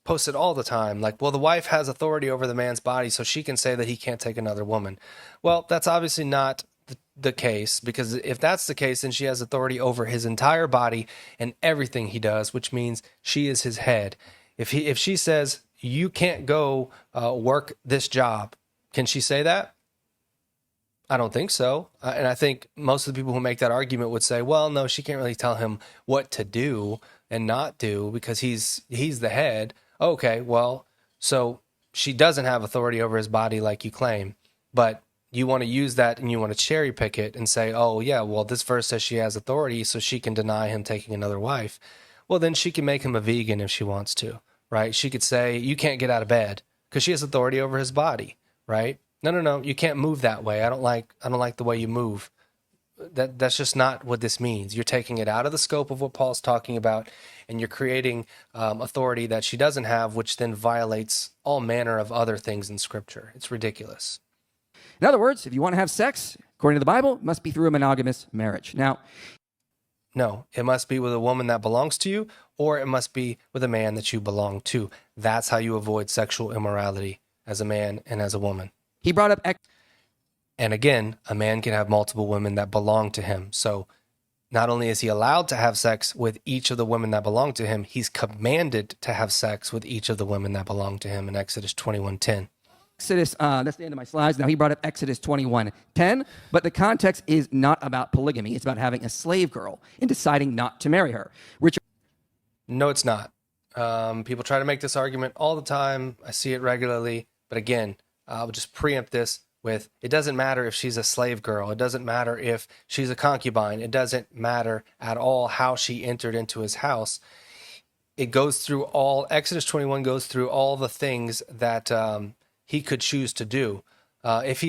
posted all the time, like, well, the wife has authority over the man's body, so she can say that he can't take another woman. Well, that's obviously not the case, because if that's the case, then she has authority over his entire body and everything he does, which means she is his head. If she says, you can't go work this job, can she say that? I don't think so. And I think most of the people who make that argument would say, well, no, she can't really tell him what to do and not do because he's the head. Okay, well, so she doesn't have authority over his body like you claim, but you want to use that and you want to cherry pick it and say, oh yeah, well, this verse says she has authority so she can deny him taking another wife. Well, then she can make him a vegan if she wants to, right? She could say, you can't get out of bed because she has authority over his body, right? No, you can't move that way. I don't like the way you move. That's just not what this means. You're taking it out of the scope of what Paul's talking about, and you're creating authority that she doesn't have, which then violates all manner of other things in Scripture. It's ridiculous. In other words, if you want to have sex, according to the Bible, it must be through a monogamous marriage. Now, no, it must be with a woman that belongs to you, or it must be with a man that you belong to. That's how you avoid sexual immorality as a man and as a woman. he brought up And again, a man can have multiple women that belong to him. So not only is he allowed to have sex with each of the women that belong to him, he's commanded to have sex with each of the women that belong to him in Exodus 21:10. Exodus, that's the end of my slides. Now, he brought up Exodus 21:10, but the context is not about polygamy. It's about having a slave girl and deciding not to marry her. Richard. No, it's not. People try to make this argument all the time. I see it regularly. But again, I'll just preempt this with, it doesn't matter if she's a slave girl. It doesn't matter if she's a concubine. It doesn't matter at all how she entered into his house. It goes through Exodus 21 goes through all the things that he could choose to do. If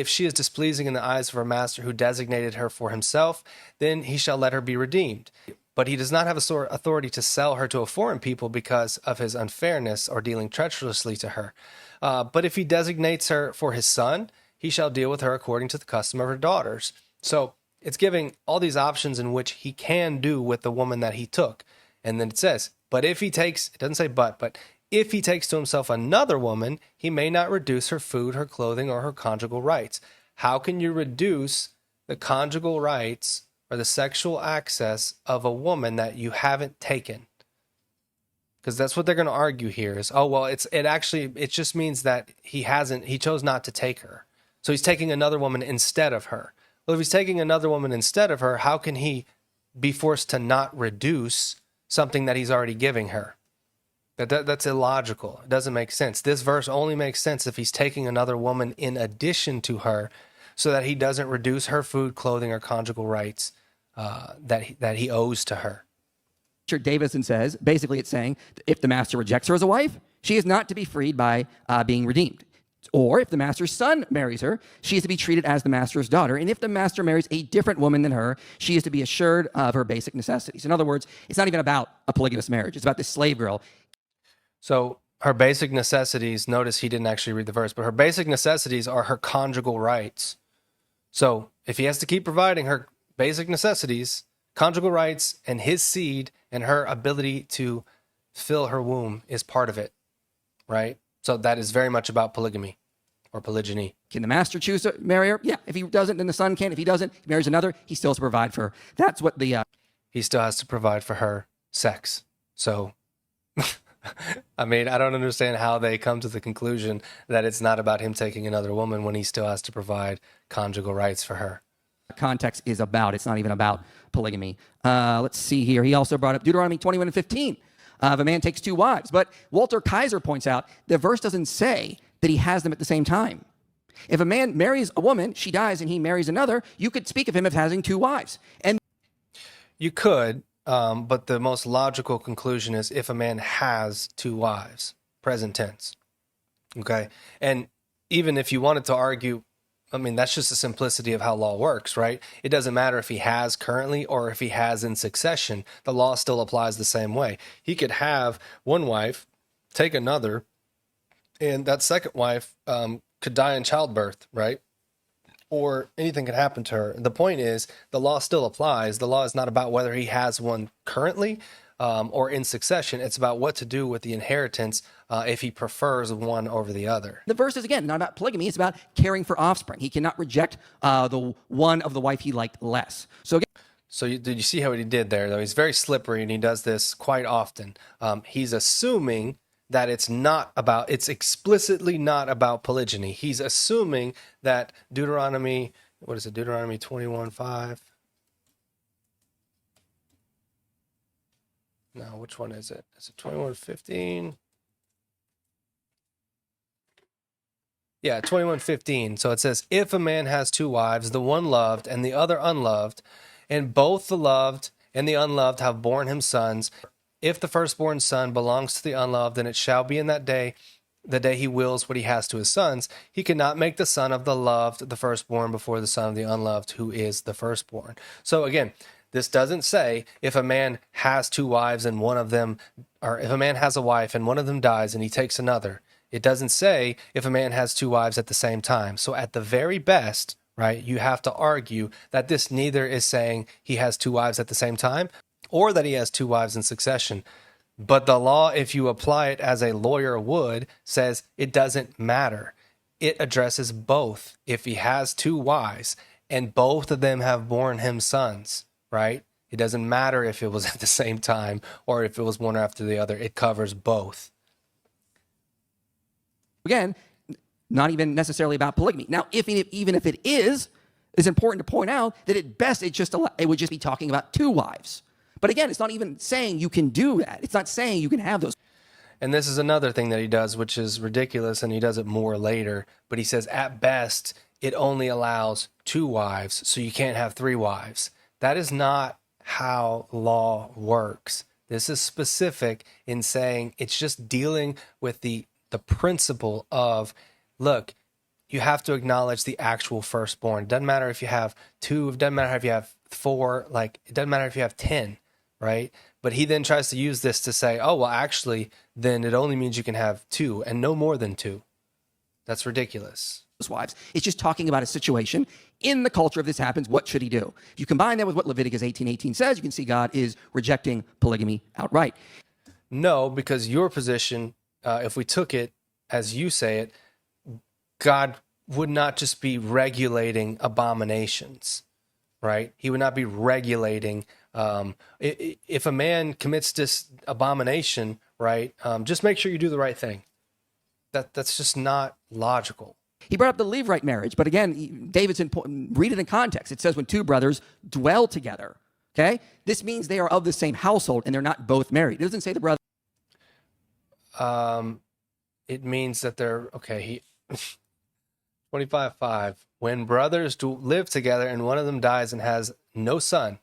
she is displeasing in the eyes of her master who designated her for himself, then he shall let her be redeemed. But he does not have authority to sell her to a foreign people because of his unfairness or dealing treacherously to her. But if he designates her for his son, he shall deal with her according to the custom of her daughters. So it's giving all these options in which he can do with the woman that he took. And then it says, but if he takes, it doesn't say but if he takes to himself another woman, he may not reduce her food, her clothing, or her conjugal rights. How can you reduce the conjugal rights or the sexual access of a woman that you haven't taken? Because that's what they're going to argue here is, oh, well, it just means that he chose not to take her. So he's taking another woman instead of her. Well, if he's taking another woman instead of her, how can he be forced to not reduce something that he's already giving her? That's illogical. It doesn't make sense. This verse only makes sense if he's taking another woman in addition to her so that he doesn't reduce her food, clothing, or conjugal rights that he owes to her. Richard Davison says, basically it's saying, if the master rejects her as a wife, she is not to be freed by being redeemed. Or if the master's son marries her, she is to be treated as the master's daughter. And if the master marries a different woman than her, she is to be assured of her basic necessities. In other words, it's not even about a polygamous marriage. It's about this slave girl. So her basic necessities, notice he didn't actually read the verse, but her basic necessities are her conjugal rights. So if he has to keep providing her basic necessities, conjugal rights, and his seed and her ability to fill her womb is part of it, right? So that is very much about polygamy or polygyny. Can the master choose to marry her? Yeah. If he doesn't, then the son can. If he doesn't, he marries another. He still has to provide for her. That's what the... He still has to provide for her sex. So, I mean, I don't understand how they come to the conclusion that it's not about him taking another woman when he still has to provide conjugal rights for her. context is about. It's not even about polygamy. Let's see here. He also brought up Deuteronomy 21:15. If a man takes two wives. But Walter Kaiser points out the verse doesn't say that he has them at the same time. If a man marries a woman, she dies, and he marries another, you could speak of him as having two wives. And you could, but the most logical conclusion is if a man has two wives, present tense. Okay? And even if you wanted to argue, I mean, that's just the simplicity of how law works, right? It doesn't matter if he has currently or if he has in succession. The law still applies the same way. He could have one wife, take another, and that second wife could die in childbirth, right? Or anything could happen to her. The point is, the law still applies. The law is not about whether he has one currently or in succession. It's about what to do with the inheritance if he prefers one over the other. the verse is, again, not about polygamy. It's about caring for offspring. He cannot reject the one of the wife he liked less. So, again, So did you see how he did there, though? He's very slippery, and he does this quite often. He's assuming that it's explicitly not about polygyny. He's assuming that Deuteronomy 21:5? No, which one is it? Is it 21:15? Yeah, 21:15. So it says, if a man has two wives, the one loved and the other unloved, and both the loved and the unloved have borne him sons, if the firstborn son belongs to the unloved, then it shall be in that day, the day he wills what he has to his sons, he cannot make the son of the loved the firstborn before the son of the unloved, who is the firstborn. So again, this doesn't say if a man has two wives and one of them, or if a man has a wife and one of them dies and he takes another. It doesn't say if a man has two wives at the same time. So at the very best, right, you have to argue that this neither is saying he has two wives at the same time or that he has two wives in succession. But the law, if you apply it as a lawyer would, says it doesn't matter. It addresses both. If he has two wives and both of them have borne him sons, right? It doesn't matter if it was at the same time or if it was one after the other. It covers both. again, not even necessarily about polygamy. Now, even if it is, it's important to point out that at best it would just be talking about two wives. But again, it's not even saying you can do that. It's not saying you can have those. And this is another thing that he does, which is ridiculous, and he does it more later. But he says, at best, it only allows two wives, so you can't have three wives. That is not how law works. This is specific in saying it's just dealing with the principle of, look, you have to acknowledge the actual firstborn. It doesn't matter if you have two, it doesn't matter if you have four, like, it doesn't matter if you have 10, right? But he then tries to use this to say, oh, well, actually, then it only means you can have two and no more than two. That's ridiculous. Wives. It's just talking about a situation. In the culture, if this happens, what should he do? If you combine that with what Leviticus 18:18 says, you can see God is rejecting polygamy outright. No, because your position, if we took it as you say it, God would not just be regulating abominations, right? He would not be regulating. If a man commits this abomination, right, just make sure you do the right thing. That's just not logical. He brought up the Levite marriage, but again, David's important. Read it in context. It says when two brothers dwell together. Okay, this means they are of the same household and they're not both married. It doesn't say the brother. It means that they're okay. 25:5. When brothers live together and one of them dies and has no son,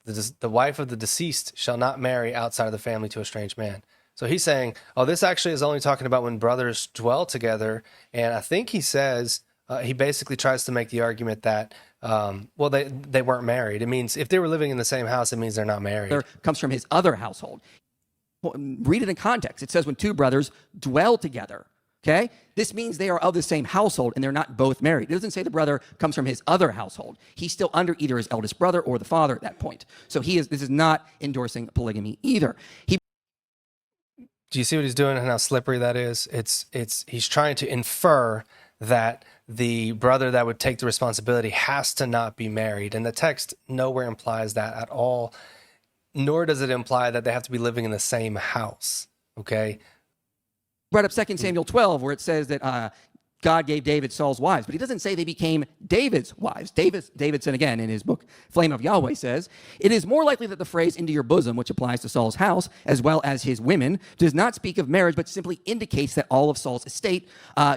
the wife of the deceased shall not marry outside of the family to a strange man. So he's saying, oh, this actually is only talking about when brothers dwell together. And I think he says, he basically tries to make the argument that, well, they weren't married. It means if they were living in the same house, it means they're not married. Comes from his other household. Read it in context. It says when two brothers dwell together. Okay? This means they are of the same household and they're not both married. It doesn't say the brother comes from his other household. He's still under either his eldest brother or the father at that point. So this is not endorsing polygamy either. Do you see what he's doing and how slippery that is? He's trying to infer that the brother that would take the responsibility has to not be married. And the text nowhere implies that at all, nor does it imply that they have to be living in the same house. Okay? Brought up 2 Samuel 12, where it says that God gave David Saul's wives, but he doesn't say they became David's wives. Davidson, again, in his book, Flame of Yahweh, says, it is more likely that the phrase into your bosom, which applies to Saul's house, as well as his women, does not speak of marriage, but simply indicates that all of Saul's estate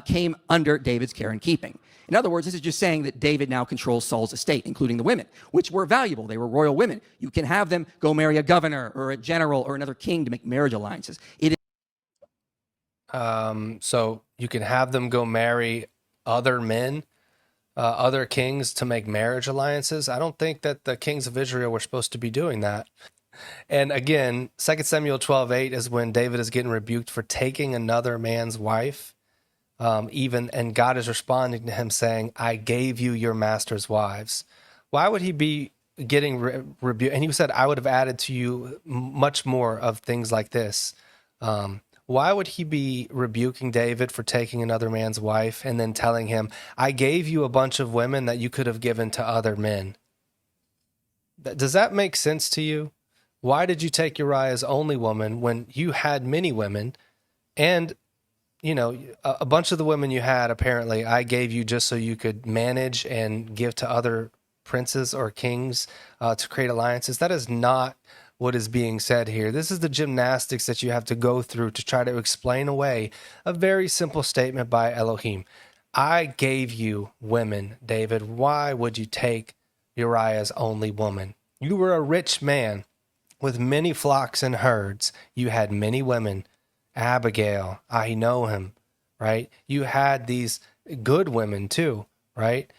came under David's care and keeping. In other words, this is just saying that David now controls Saul's estate, including the women, which were valuable. They were royal women. You can have them go marry a governor or a general or another king to make marriage alliances. So you can have them go marry other men, other kings to make marriage alliances. I don't think that the kings of Israel were supposed to be doing that. And again, 2 Samuel 12:8 is when David is getting rebuked for taking another man's wife. And God is responding to him saying, I gave you your master's wives. Why would he be getting rebuked? And he said, I would have added to you much more of things like this. Why would he be rebuking David for taking another man's wife and then telling him, I gave you a bunch of women that you could have given to other men? Does that make sense to you? Why did you take Uriah's only woman when you had many women? And, you know, a bunch of the women you had, apparently, I gave you just so you could manage and give to other princes or kings to create alliances. That is not what is being said here. This is the gymnastics that you have to go through to try to explain away a very simple statement by Elohim. I gave you women, David. Why would you take Uriah's only woman? You were a rich man with many flocks and herds. You had many women. Abigail, Ahinoam, right? You had these good women too, right?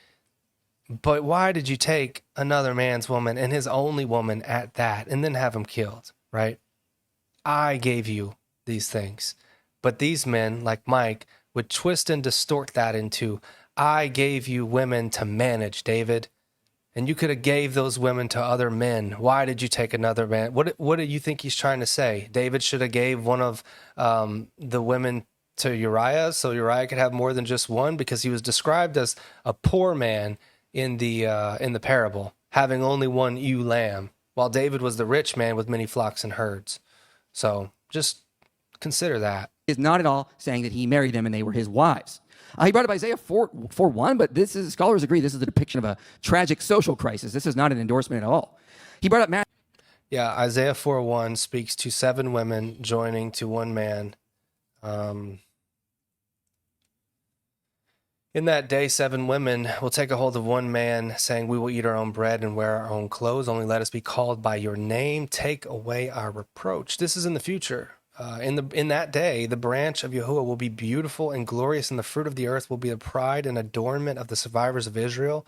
But why did you take another man's woman and his only woman at that and then have him killed, right? I gave you these things. But these men, like Mike, would twist and distort that into, I gave you women to manage, David. And you could have gave those women to other men. Why did you take another man? What do you think he's trying to say? David should have gave one of the women to Uriah so Uriah could have more than just one, because he was described as a poor man in the parable, having only one ewe lamb, while David was the rich man with many flocks and herds. So just consider that. Is not at all saying that he married them and they were his wives. He brought up Isaiah 4:1, but scholars agree this is a depiction of a tragic social crisis. This is not an endorsement at all. He brought up Matthew. Yeah, Isaiah 4:1 speaks to 7 women joining to one man. In that day, 7 women will take a hold of one man, saying, we will eat our own bread and wear our own clothes. Only let us be called by your name. Take away our reproach. This is in the future. In that day, the branch of Yahuwah will be beautiful and glorious, and the fruit of the earth will be the pride and adornment of the survivors of Israel.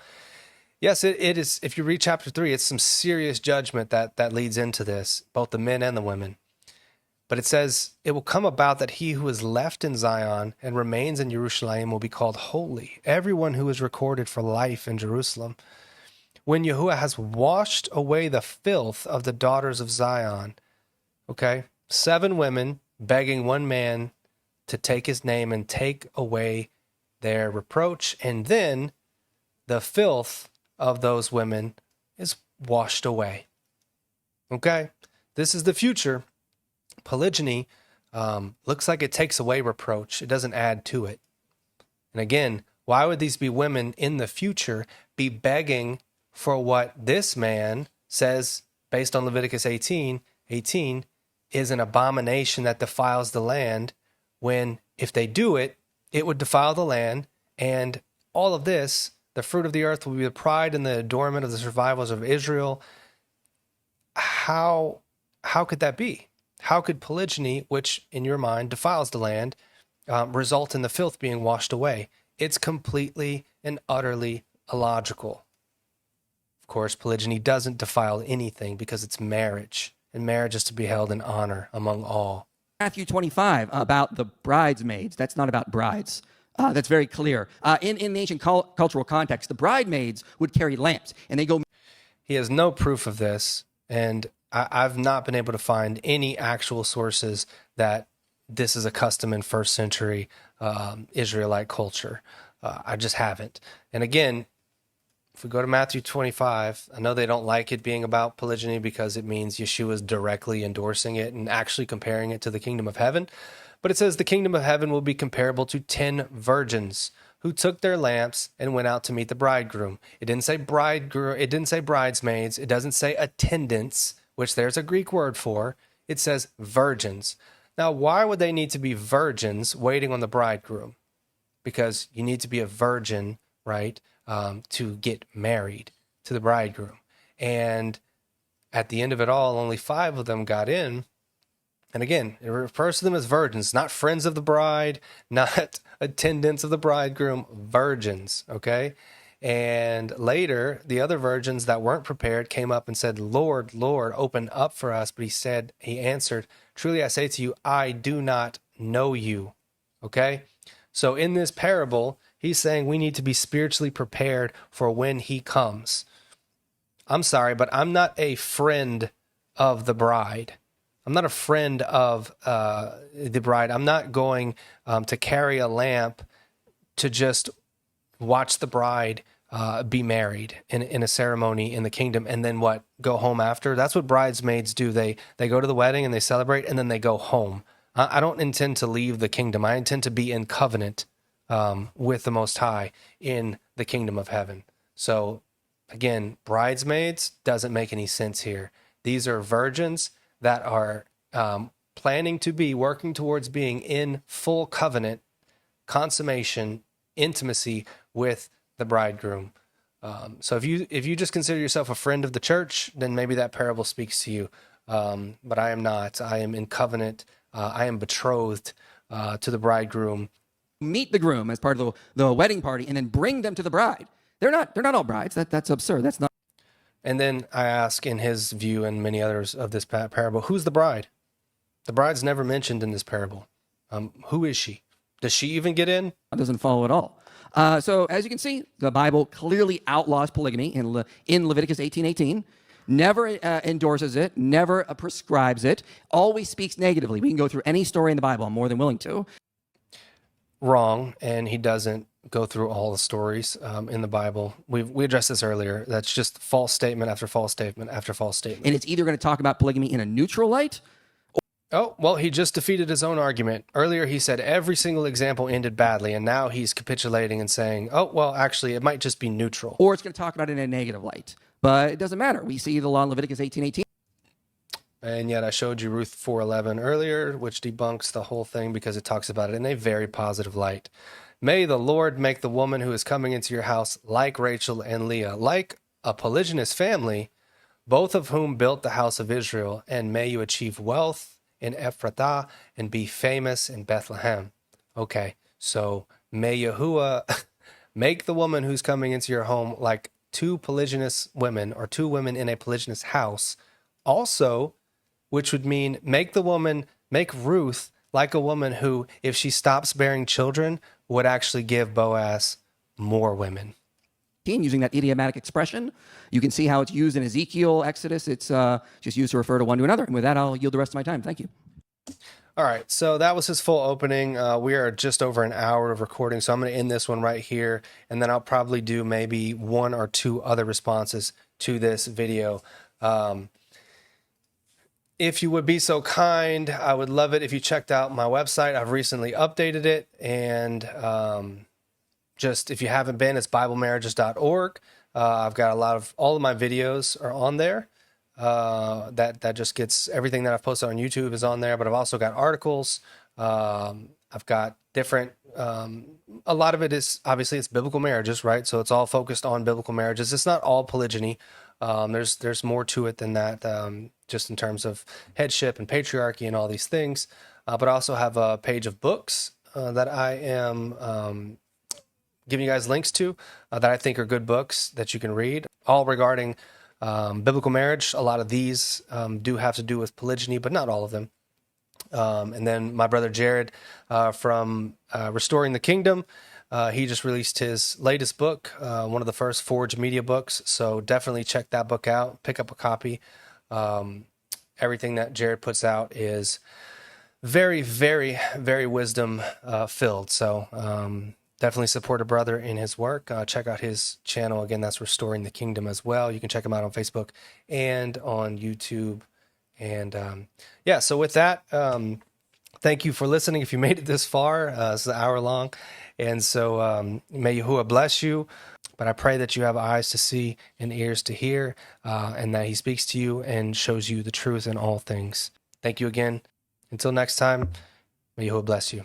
Yes, it is. If you read chapter 3, it's some serious judgment that leads into this, both the men and the women. But it says, it will come about that he who is left in Zion and remains in Jerusalem will be called holy, everyone who is recorded for life in Jerusalem. When Yahuwah has washed away the filth of the daughters of Zion. Okay? 7 women begging one man to take his name and take away their reproach. And then the filth of those women is washed away. Okay? This is the future. Polygyny looks like it takes away reproach. It doesn't add to it. And again, why would these be women in the future be begging for what this man says, based on Leviticus 18, is an abomination that defiles the land, when if they do it, it would defile the land, and all of this, the fruit of the earth will be the pride and the adornment of the survivors of Israel. How could that be? How could polygyny, which in your mind defiles the land, result in the filth being washed away? It's completely and utterly illogical. Of course, polygyny doesn't defile anything because it's marriage, and marriage is to be held in honor among all. Matthew 25 about the bridesmaids. That's not about brides. That's very clear. In the ancient cultural context, the bridesmaids would carry lamps, and they go. He has no proof of this, and I've not been able to find any actual sources that this is a custom in first century Israelite culture. I just haven't. And again, if we go to Matthew 25, I know they don't like it being about polygyny because it means Yeshua's directly endorsing it and actually comparing it to the kingdom of heaven. But it says the kingdom of heaven will be comparable to 10 virgins who took their lamps and went out to meet the bridegroom. It didn't say bridegroom, it didn't say bridesmaids, it doesn't say attendants, which there's a Greek word for. It says virgins. Now, why would they need to be virgins waiting on the bridegroom? Because you need to be a virgin, right, to get married to the bridegroom. And at the end of it all, only 5 of them got in. And again, it refers to them as virgins, not friends of the bride, not attendants of the bridegroom, virgins, okay? And later, the other virgins that weren't prepared came up and said, Lord, Lord, open up for us. But he answered, truly I say to you, I do not know you, okay? So in this parable, he's saying we need to be spiritually prepared for when he comes. I'm sorry, but I'm not a friend of the bride. I'm not a friend of the bride. I'm not going to carry a lamp to just watch the bride be married in a ceremony in the kingdom and then what, go home after? That's what bridesmaids do. They go to the wedding and they celebrate and then they go home. I don't intend to leave the kingdom. I intend to be in covenant with the Most High in the kingdom of heaven. So again, bridesmaids doesn't make any sense here. These are virgins that are planning to be working towards being in full covenant, consummation, intimacy with the bridegroom. So if you just consider yourself a friend of the church, then maybe that parable speaks to you. But I am not. I am in covenant. I am betrothed to the bridegroom. Meet the groom as part of the wedding party, and then bring them to the bride. They're not all brides. That's absurd. That's not. And then I ask, in his view and many others of this parable, who's the bride? The bride's never mentioned in this parable. Who is she? Does she even get in? That doesn't follow at all. So as you can see, the Bible clearly outlaws polygamy in Leviticus 18:18. Never endorses it, never prescribes it, always speaks negatively. We can go through any story in the Bible. I'm more than willing to. Wrong, and he doesn't go through all the stories in the Bible. We addressed this earlier. That's just false statement after false statement after false statement. And it's either going to talk about polygamy in a neutral light. Oh, well, he just defeated his own argument. Earlier, he said every single example ended badly, and now he's capitulating and saying, oh, well, actually, it might just be neutral. Or it's going to talk about it in a negative light. But it doesn't matter. We see the law in Leviticus 18:18. And yet I showed you Ruth 4:11 earlier, which debunks the whole thing because it talks about it in a very positive light. May the Lord make the woman who is coming into your house like Rachel and Leah, like a polygynous family, both of whom built the house of Israel, and may you achieve wealth in Ephrathah and be famous in Bethlehem. Okay, so may Yahuwah make the woman who's coming into your home like 2 polygynous women or 2 women in a polygynous house. Also, which would mean make Ruth like a woman who, if she stops bearing children, would actually give Boaz more women. Using that idiomatic expression, you can see how it's used in Ezekiel, Exodus. It's just used to refer to one to another. And with that, I'll yield the rest of my time. Thank you. All right, so that was his full opening. We are just over an hour of recording, so I'm going to end this one right here, and then I'll probably do maybe 1 or 2 other responses to this video. If you would be so kind, I would love it if you checked out my website. I've recently updated it, and just if you haven't been, it's BibleMarriages.org. I've got all of my videos are on there. That just gets everything that I've posted on YouTube is on there, but I've also got articles. I've got different, a lot of it is obviously it's biblical marriages, right? So it's all focused on biblical marriages. It's not all polygyny. There's more to it than that, just in terms of headship and patriarchy and all these things. But I also have a page of books that I am giving you guys links to that I think are good books that you can read, all regarding biblical marriage. A lot of these do have to do with polygyny, but not all of them. And then my brother Jared from Restoring the Kingdom, he just released his latest book, one of the first Forge Media books. So definitely check that book out, pick up a copy. Everything that Jared puts out is very, very, very wisdom filled. So definitely support a brother in his work. Check out his channel. Again, that's Restoring the Kingdom as well. You can check him out on Facebook and on YouTube. And yeah, so with that, thank you for listening. If you made it this far, it's an hour long. And so may Yahuwah bless you. But I pray that you have eyes to see and ears to hear, and that he speaks to you and shows you the truth in all things. Thank you again. Until next time, may Yahuwah bless you.